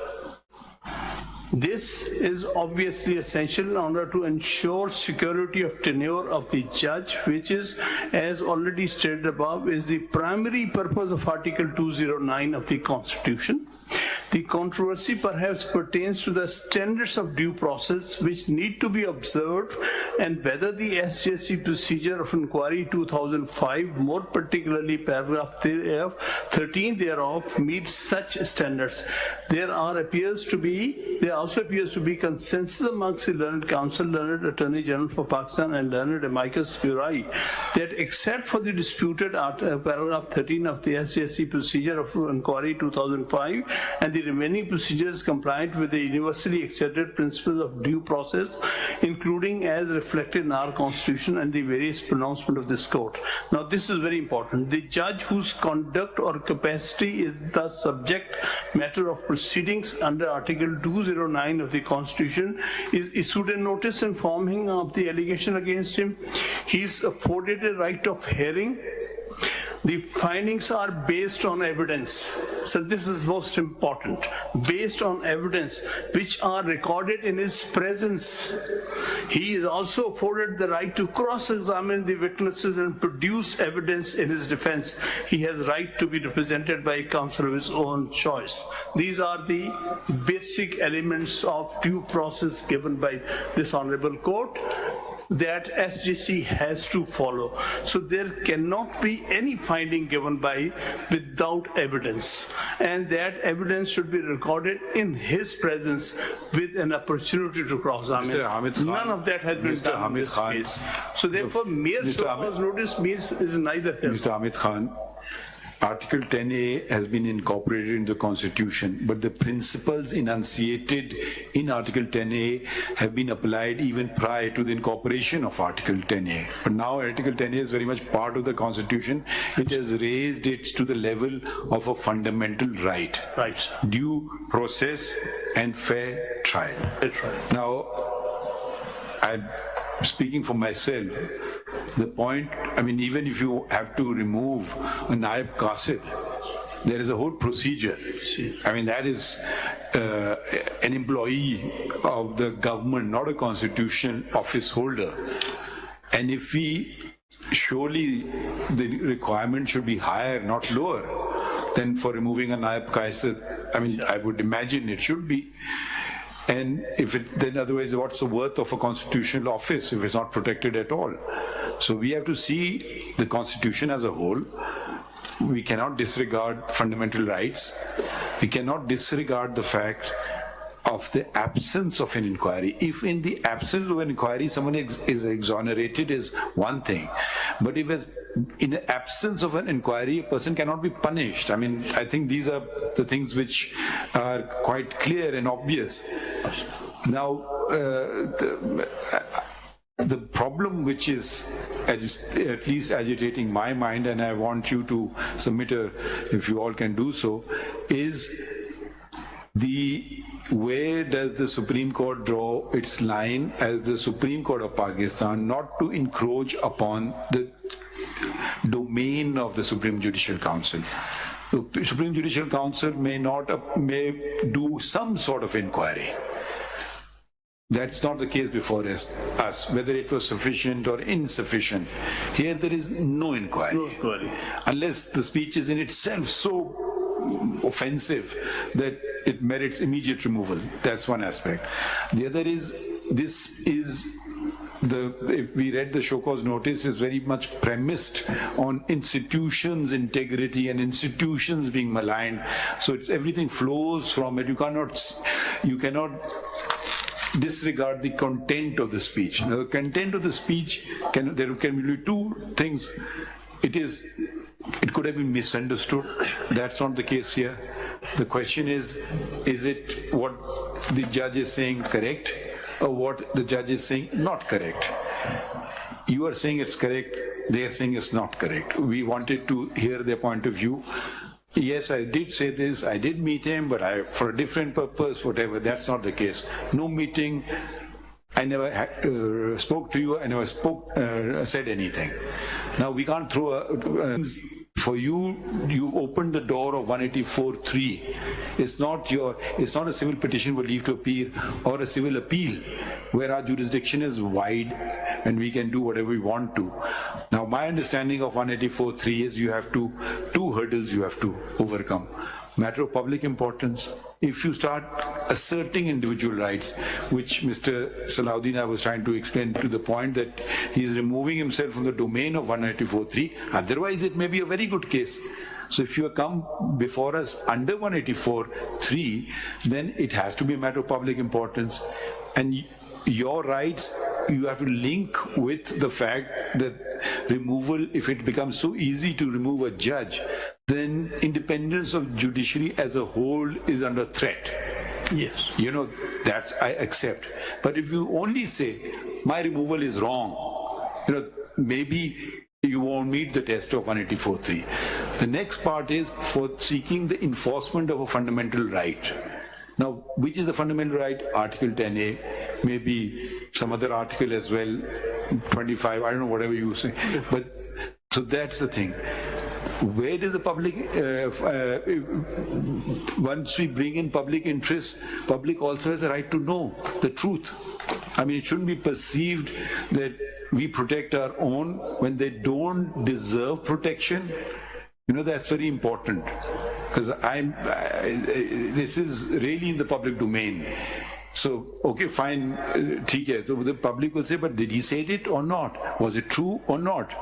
This is obviously essential in order to ensure security of tenure of the judge, which is, as already stated above, is the primary purpose of Article 209 of the Constitution. The controversy perhaps pertains to the standards of due process which need to be observed and whether the SJC procedure of inquiry 2005, more particularly paragraph 13 thereof, meets such standards. There also appears to be consensus amongst the learned counsel, learned Attorney General for Pakistan and learned amicus curiae that except for the disputed paragraph 13 of the SJC procedure of inquiry 2005 and the remaining procedures compliant with the universally accepted principles of due process, including as reflected in our Constitution and the various pronouncements of this court. Now this is very important. The judge whose conduct or capacity is the subject matter of proceedings under Article 209 of the Constitution is issued a notice informing of the allegation against him. He is afforded a right of hearing. The findings are based on evidence. So this is most important. Based on evidence which are recorded in his presence. He is also afforded the right to cross-examine the witnesses and produce evidence in his defense. He has right to be represented by counsel of his own choice. These are the basic elements of due process given by this honorable court that SJC has to follow. So there cannot be any finding given by without evidence, and that evidence should be recorded in his presence with an opportunity to cross-examine. None of that has been done in this case. So therefore, mere show cause notice means is neither here. Mr. Hamid Khan, Article 10A has been incorporated into the Constitution, but the principles enunciated in Article 10A have been applied even prior to the incorporation of Article 10A. But now Article 10A is very much part of the Constitution, which has raised it to the level of a fundamental right. Right. Due process and fair trial. That's right. Now, I'm speaking for myself. The point, I mean, even if you have to remove a Naib Qasid, there is a whole procedure. I mean, that is an employee of the government, not a constitutional office holder. And if we, surely the requirement should be higher, not lower. then for removing a Naib Qaisar, I mean, I would imagine it should be. And if it, then otherwise, what's the worth of a constitutional office if it's not protected at all? So we have to see the Constitution as a whole. We cannot disregard fundamental rights. We cannot disregard the fact of the absence of an inquiry. If in the absence of an inquiry someone is exonerated is one thing, but if in the absence of an inquiry a person cannot be punished. I mean, I think these are the things which are quite clear and obvious. Now, the problem which is at least agitating my mind, and I want you to submit if you all can do so, is where does the Supreme Court draw its line as the Supreme Court of Pakistan not to encroach upon the domain of the Supreme Judicial Council. The Supreme Judicial Council may do some sort of inquiry. That's not the case before us, whether it was sufficient or insufficient. Here there is no inquiry. No inquiry. Unless the speech is in itself so offensive that it merits immediate removal. That's one aspect. The other is, if we read the show cause notice, is very much premised on institutions' integrity and institutions being maligned. So everything flows from it. You cannot disregard the content of the speech. Now, the content of the speech, there can be two things. It could have been misunderstood. That's not the case here. The question is it what the judge is saying correct, or what the judge is saying not correct? You are saying it's correct, they are saying it's not correct. We wanted to hear their point of view. Yes, I did say this, I did meet him, but for a different purpose, whatever. That's not the case. No meeting, I never spoke to you, I never said anything. Now we can't throw for you opened the door of 184.3. It's not a civil petition for leave to appear or a civil appeal where our jurisdiction is wide and we can do whatever we want to. Now my understanding of 184.3 is you have two hurdles you have to overcome. Matter of public importance. If you start asserting individual rights, which Mr. Salahuddin was trying to explain to the point that he's removing himself from the domain of 184.3, otherwise it may be a very good case. So if you come before us under 184.3, then it has to be a matter of public importance. And your rights, you have to link with the fact that removal, if it becomes so easy to remove a judge, then independence of judiciary as a whole is under threat. Yes. That's I accept. But if you only say, my removal is wrong, maybe you won't meet the test of 184.3. The next part is for seeking the enforcement of a fundamental right. Now, which is the fundamental right? Article 10A, maybe some other article as well, 25, I don't know, whatever you say. But so that's the thing. Where does the public, once we bring in public interest, public also has a right to know the truth. I mean, it shouldn't be perceived that we protect our own when they don't deserve protection. That's very important. Because this is really in the public domain. So, okay, fine, so the public will say, but did he say it or not? Was it true or not?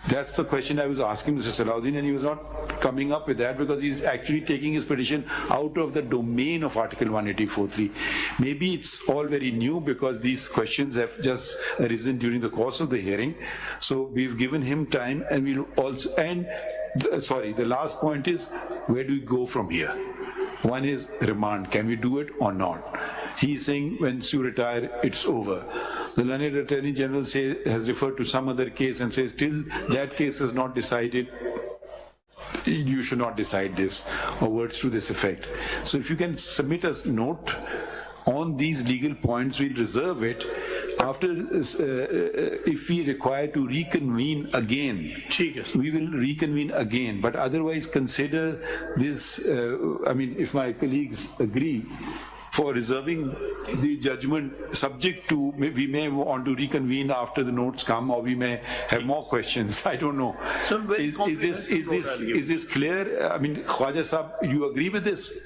That's the question I was asking Mr. Salahuddin, and he was not coming up with that because he's actually taking his petition out of the domain of Article 184.3. Maybe it's all very new because these questions have just arisen during the course of the hearing. So we've given him time, and we'll also, the last point is, where do we go from here? One is remand. Can we do it or not? He's saying once you retire, it's over. The learned Attorney General has referred to some other case and says, till that case is not decided, you should not decide this, or words to this effect. So if you can submit a note on these legal points, we'll reserve it. After, if we require to reconvene again, we will reconvene again. But otherwise, consider this, if my colleagues agree, for reserving the judgment subject to, we may want to reconvene after the notes come, or we may have more questions. I don't know. So very Is this clear? I mean, Khwaja Sahab, you agree with this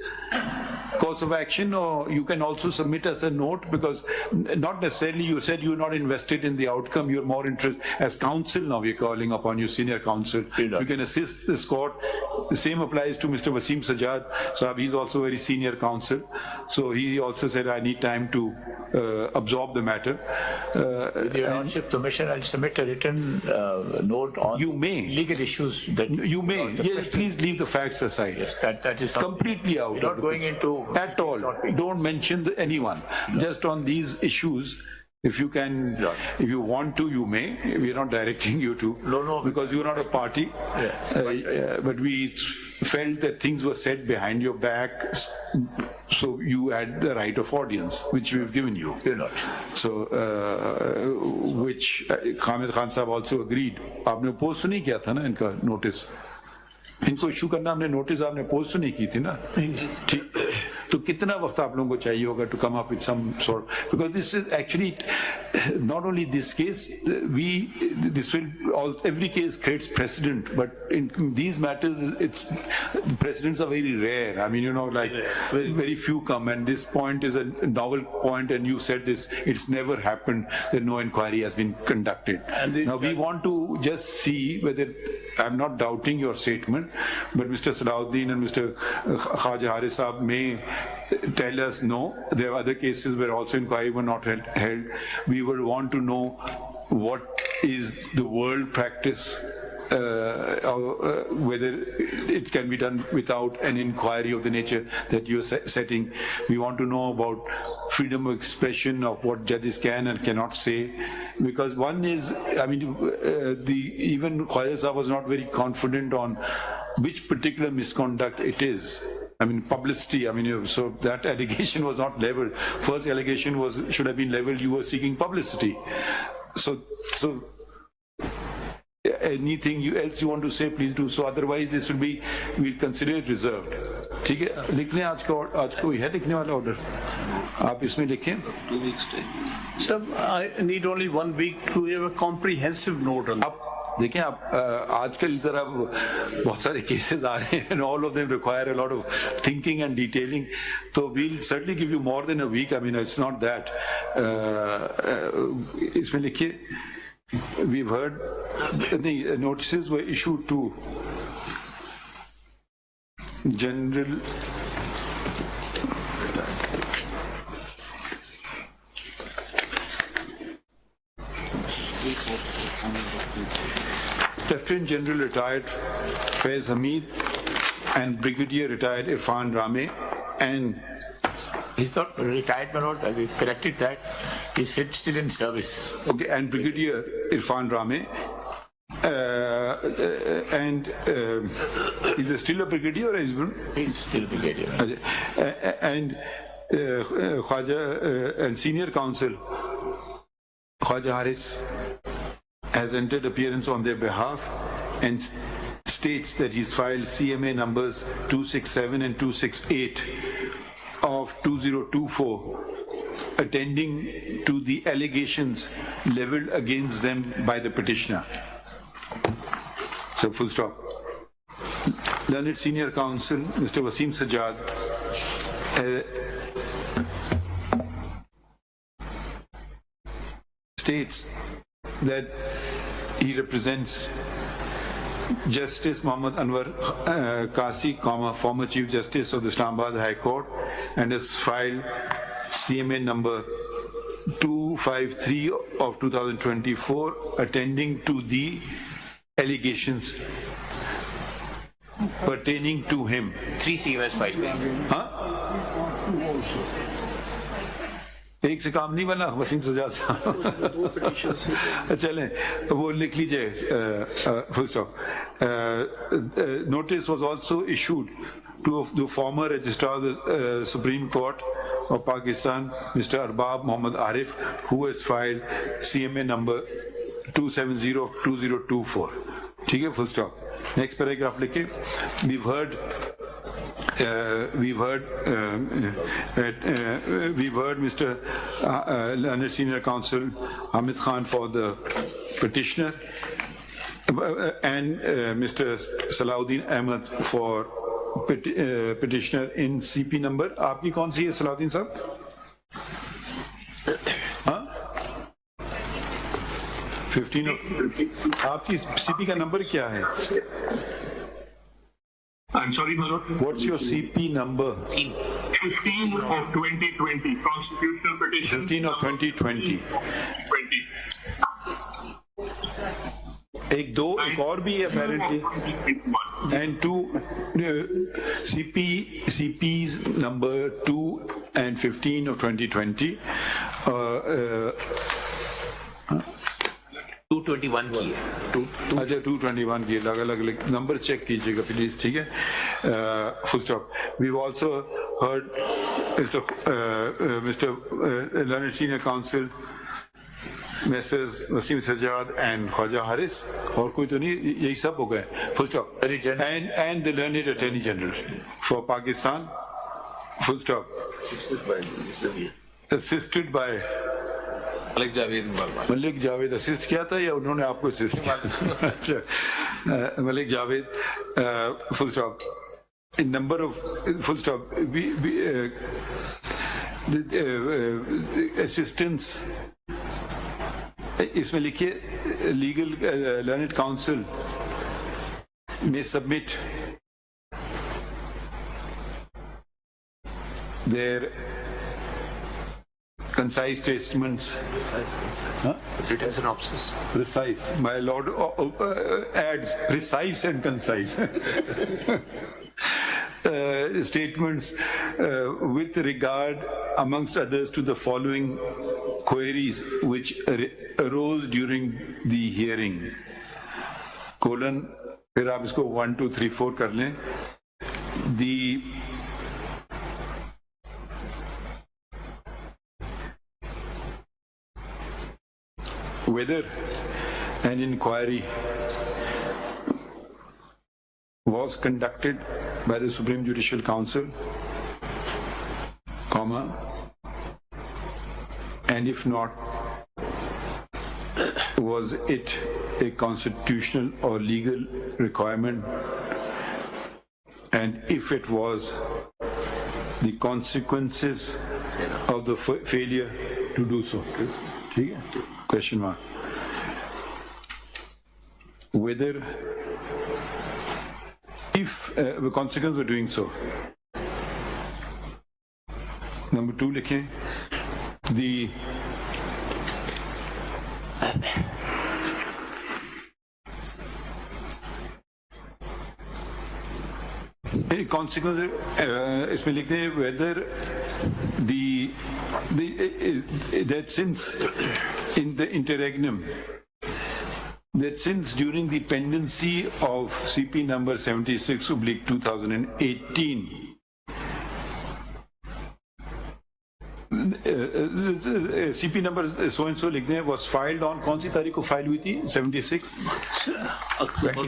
course of action, or you can also submit as a note, because not necessarily, you said you're not invested in the outcome, you're more interested as counsel. Now we're calling upon you, senior counsel. You can assist this court. The same applies to Mr. Wasim Sajjad Sahab. He's also very senior counsel. So he also said, I need time to absorb the matter. With your Lordship permission, I'll submit a written note on You may. legal issues that You may. Yes, please leave the facts aside. Yes, that is something. Completely out. We're not of the going picture. into At all. Don't mention anyone. Just on these issues. If you can, if you want to, you may. We're not directing you to. No. Because you're not a party. Yes. But we felt that things were said behind your back, so you had the right of audience, which we've given you. You're not. So, which Hamid Khan Sahab also agreed. आपने post नहीं किया था ना इनका notice? इनको issue करना हमने notice आपने पोस्ट नहीं की थी ना? ठीक. तो कितना वक्त आप लोगों को चाहिए होगा to come up with some sort, because this is actually not only this case, every case creates precedent, but in these matters, precedents are very rare. I mean, very few come, and this point is a novel point, and you said this, it's never happened that no inquiry has been conducted. Now we want to just see whether, I'm not doubting your statement, but Mr. Salahuddin and Mr. Khaja Haris Saab may tell us no, there are other cases where also inquiry were not held. We would want to know what is the world practice, whether it can be done without an inquiry of the nature that you're setting. We want to know about freedom of expression, of what judges can and cannot say. Because one is, I mean, even Khwaja Sahab was not very confident on which particular misconduct it is. I mean, publicity, so that allegation was not leveled. First allegation should have been leveled, you were seeking publicity. So anything else you want to say, please do so. Otherwise, this will be, we'll consider it reserved. ठीक है, लिख लें आज कोई है लिखने वाला order? आप इसमें लिखें. 2 weeks time. Sir, I need only 1 week to have a comprehensive note on. देखिए आप आजकल जरा बहुत सारे केसेस आ रहे हैं, and all of them require a lot of thinking and detailing. So we'll certainly give you more than a week. I mean, it's not that. इसमें लिखिए, we've heard the notices were issued to General Lieutenant General retired Faiz Hamid and Brigadier retired Irfan Rame, and He's not retired, my lord. We corrected that. He's still in service. Okay, and Brigadier Irfan Rame. Is he still a brigadier or is he? He's still brigadier. And Khwaja and senior counsel Khaja Haris has entered appearance on their behalf and states that he's filed CMA numbers 267 and 268 of 2024 attending to the allegations leveled against them by the petitioner. So full stop. Learned Senior Counsel Mr. Wasim Sajjad states that he represents Justice Muhammad Anwar Qazi, former Chief Justice of the Islamabad High Court, and has filed CMA number 253 of 2024 attending to the allegations pertaining to him. 3 CMS filed. एक से काम नहीं बना वसीम सजाद साहब चलें वो लिख लीजिए full stop. Notice was also issued to the former registrar of the Supreme Court of Pakistan, Mr. Arbab Muhammad Arif, who has filed CMA number 270 of 2024. ठीक है, full stop. Next paragraph लिखे. We've heard We've heard Mr. Learned Senior Counsel Hamid Khan for the petitioner and Mr. Salahuddin Ahmed for petitioner in CP number. आपकी कौन सी है Salahuddin साहब? हाँ? 15 of आपकी CP का नंबर क्या है? I'm sorry, my lord. What's your CP number? 15 of 2020, constitutional petition. 15 of 2020. 20. एक और भी है apparently. And two CPs number 2 and 15 of 2020. 221 की है. अच्छा 221 की अलग नंबर चेक कीजिएगा प्लीज, ठीक है. Full stop. We've also heard Mr. Learned Senior Counsel Messrs. Wasim Sajjad and Khwaja Haris. और कोई तो नहीं, यही सब हो गए. Full stop. And the Learned Attorney General for Pakistan. Full stop. Assisted by Malik Javed assist किया था या उन्होंने आपको असिस्ट किया? अच्छा, Malik Javed. Full stop. Number of full stop assistance इसमें लिखिए लीगल लर्नड काउंसिल में submit there concise statements. Written synopsis. Precise. My lord adds precise and concise. Statements with regard, amongst others, to the following queries which arose during the hearing. Colon, फिर आप इसको 1, 2, 3, 4 कर लें. The whether an inquiry was conducted by the Supreme Judicial Council, comma, and if not, was it a constitutional or legal requirement, and if it was, the consequences of the failure to do so. Question mark. Whether, if the consequence of doing so. Number 2 लिखें. The consequence इसमें लिखते हैं whether that since in the interregnum, that since during the pendency of CP number 76/2018, CP number so and so लिखते हैं was filed on, कौन सी तारीख को file हुई थी? 76 October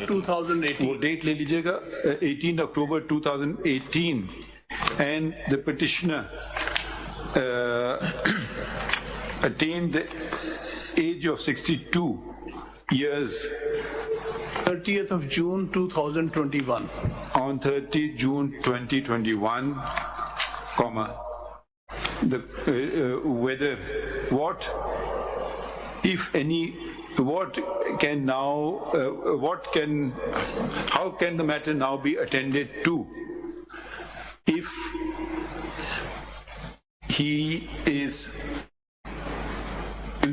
2018. वो डेट ले लीजिएगा. 18 October 2018, and the petitioner attained the age of 62 years 30th of June 2021. on 30 June 2021, comma, the whether what, if any, what can now how can the matter now be attended to if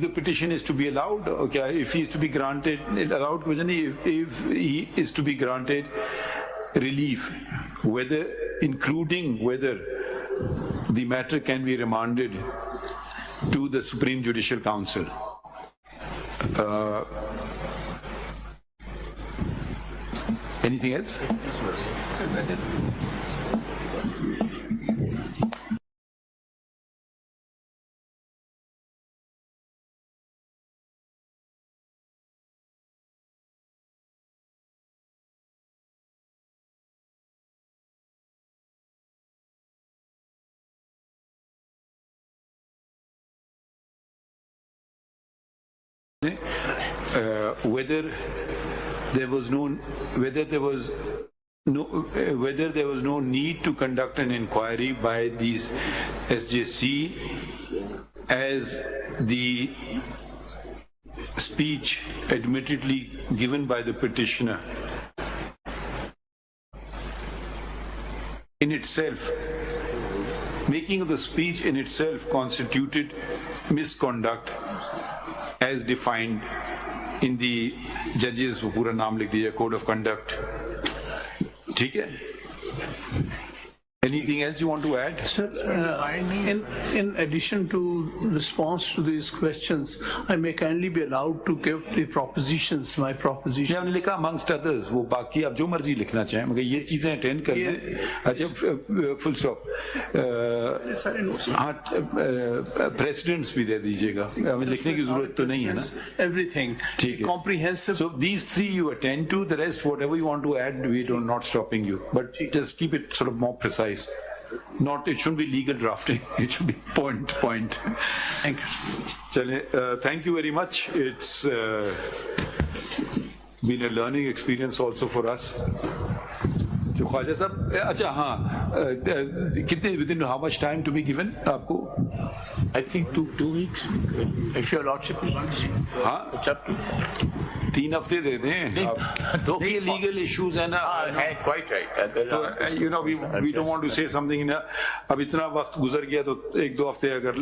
the petition is to be allowed, okay, if he is to be granted, allowed, if he is to be granted relief, whether, including whether the matter can be remanded to the Supreme Judicial Council. Anything else? whether there was no need to conduct an inquiry by these SJC as the speech admittedly given by the petitioner in itself, making of the speech in itself constituted misconduct as defined in the judges, वो पूरा नाम लिख दीजिए, code of conduct. ठीक है? Anything else you want to add? Sir, in addition to response to these questions, I may kindly be allowed to give the propositions, my proposition. हमने लिखा amongst others, वो बाकी आप जो मर्जी लिखना चाहें, मगर ये चीजें अटेंड कर लें. अच्छा, full stop. हाँ, precedents भी दे दीजिएगा. हमें लिखने की जरूरत तो नहीं है ना? Everything. ठीक है. Comprehensive. So these three you attend to. The rest, whatever you want to add, we are not stopping you. But just keep it sort of more precise. Not, it shouldn't be legal drafting. It should be point to point. Thank you. Chale, thank you very much. It's been a learning experience also for us. जो ख्वाजा साहब, अच्छा हाँ, कितने within how much time to be given आपको? I think two weeks. If your lordship wants. हाँ, It's up to you. 3 हफ्ते दे दें. नहीं, legal issues है ना. Quite right. You know, we don't want to say something in अब इतना वक्त गुजर गया तो 1-2 हफ्ते अगर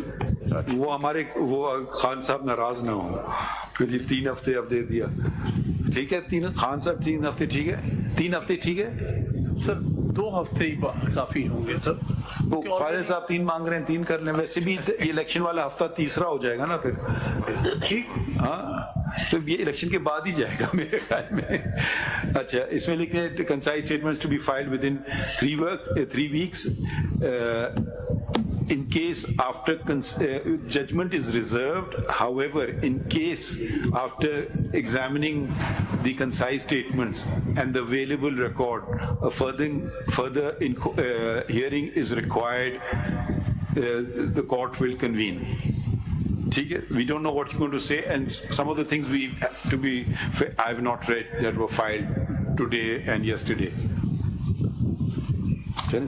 वो खान साहब नाराज ना हो फिर ये 3 हफ्ते अब दे दिया. ठीक है, खान साहब 3 हफ्ते ठीक है? 3 हफ्ते ठीक है? सर 2 हफ्ते ही काफी होंगे सर. तो ख्वाजा साहब 3 मांग रहे हैं, 3 कर लें. वैसे भी ये इलेक्शन वाला हफ्ता तीसरा हो जाएगा ना फिर. ठीक, हाँ, तो ये इलेक्शन के बाद ही जाएगा मेरे ख्याल में. अच्छा, इसमें लिखते हैं concise statements to be filed within 3 weeks. In case after judgment is reserved, however, in case after examining the concise statements and the available record, a further hearing is required, the court will convene. We don't know what you're going to say, and some of the things I have not read that were filed today and yesterday. Sure.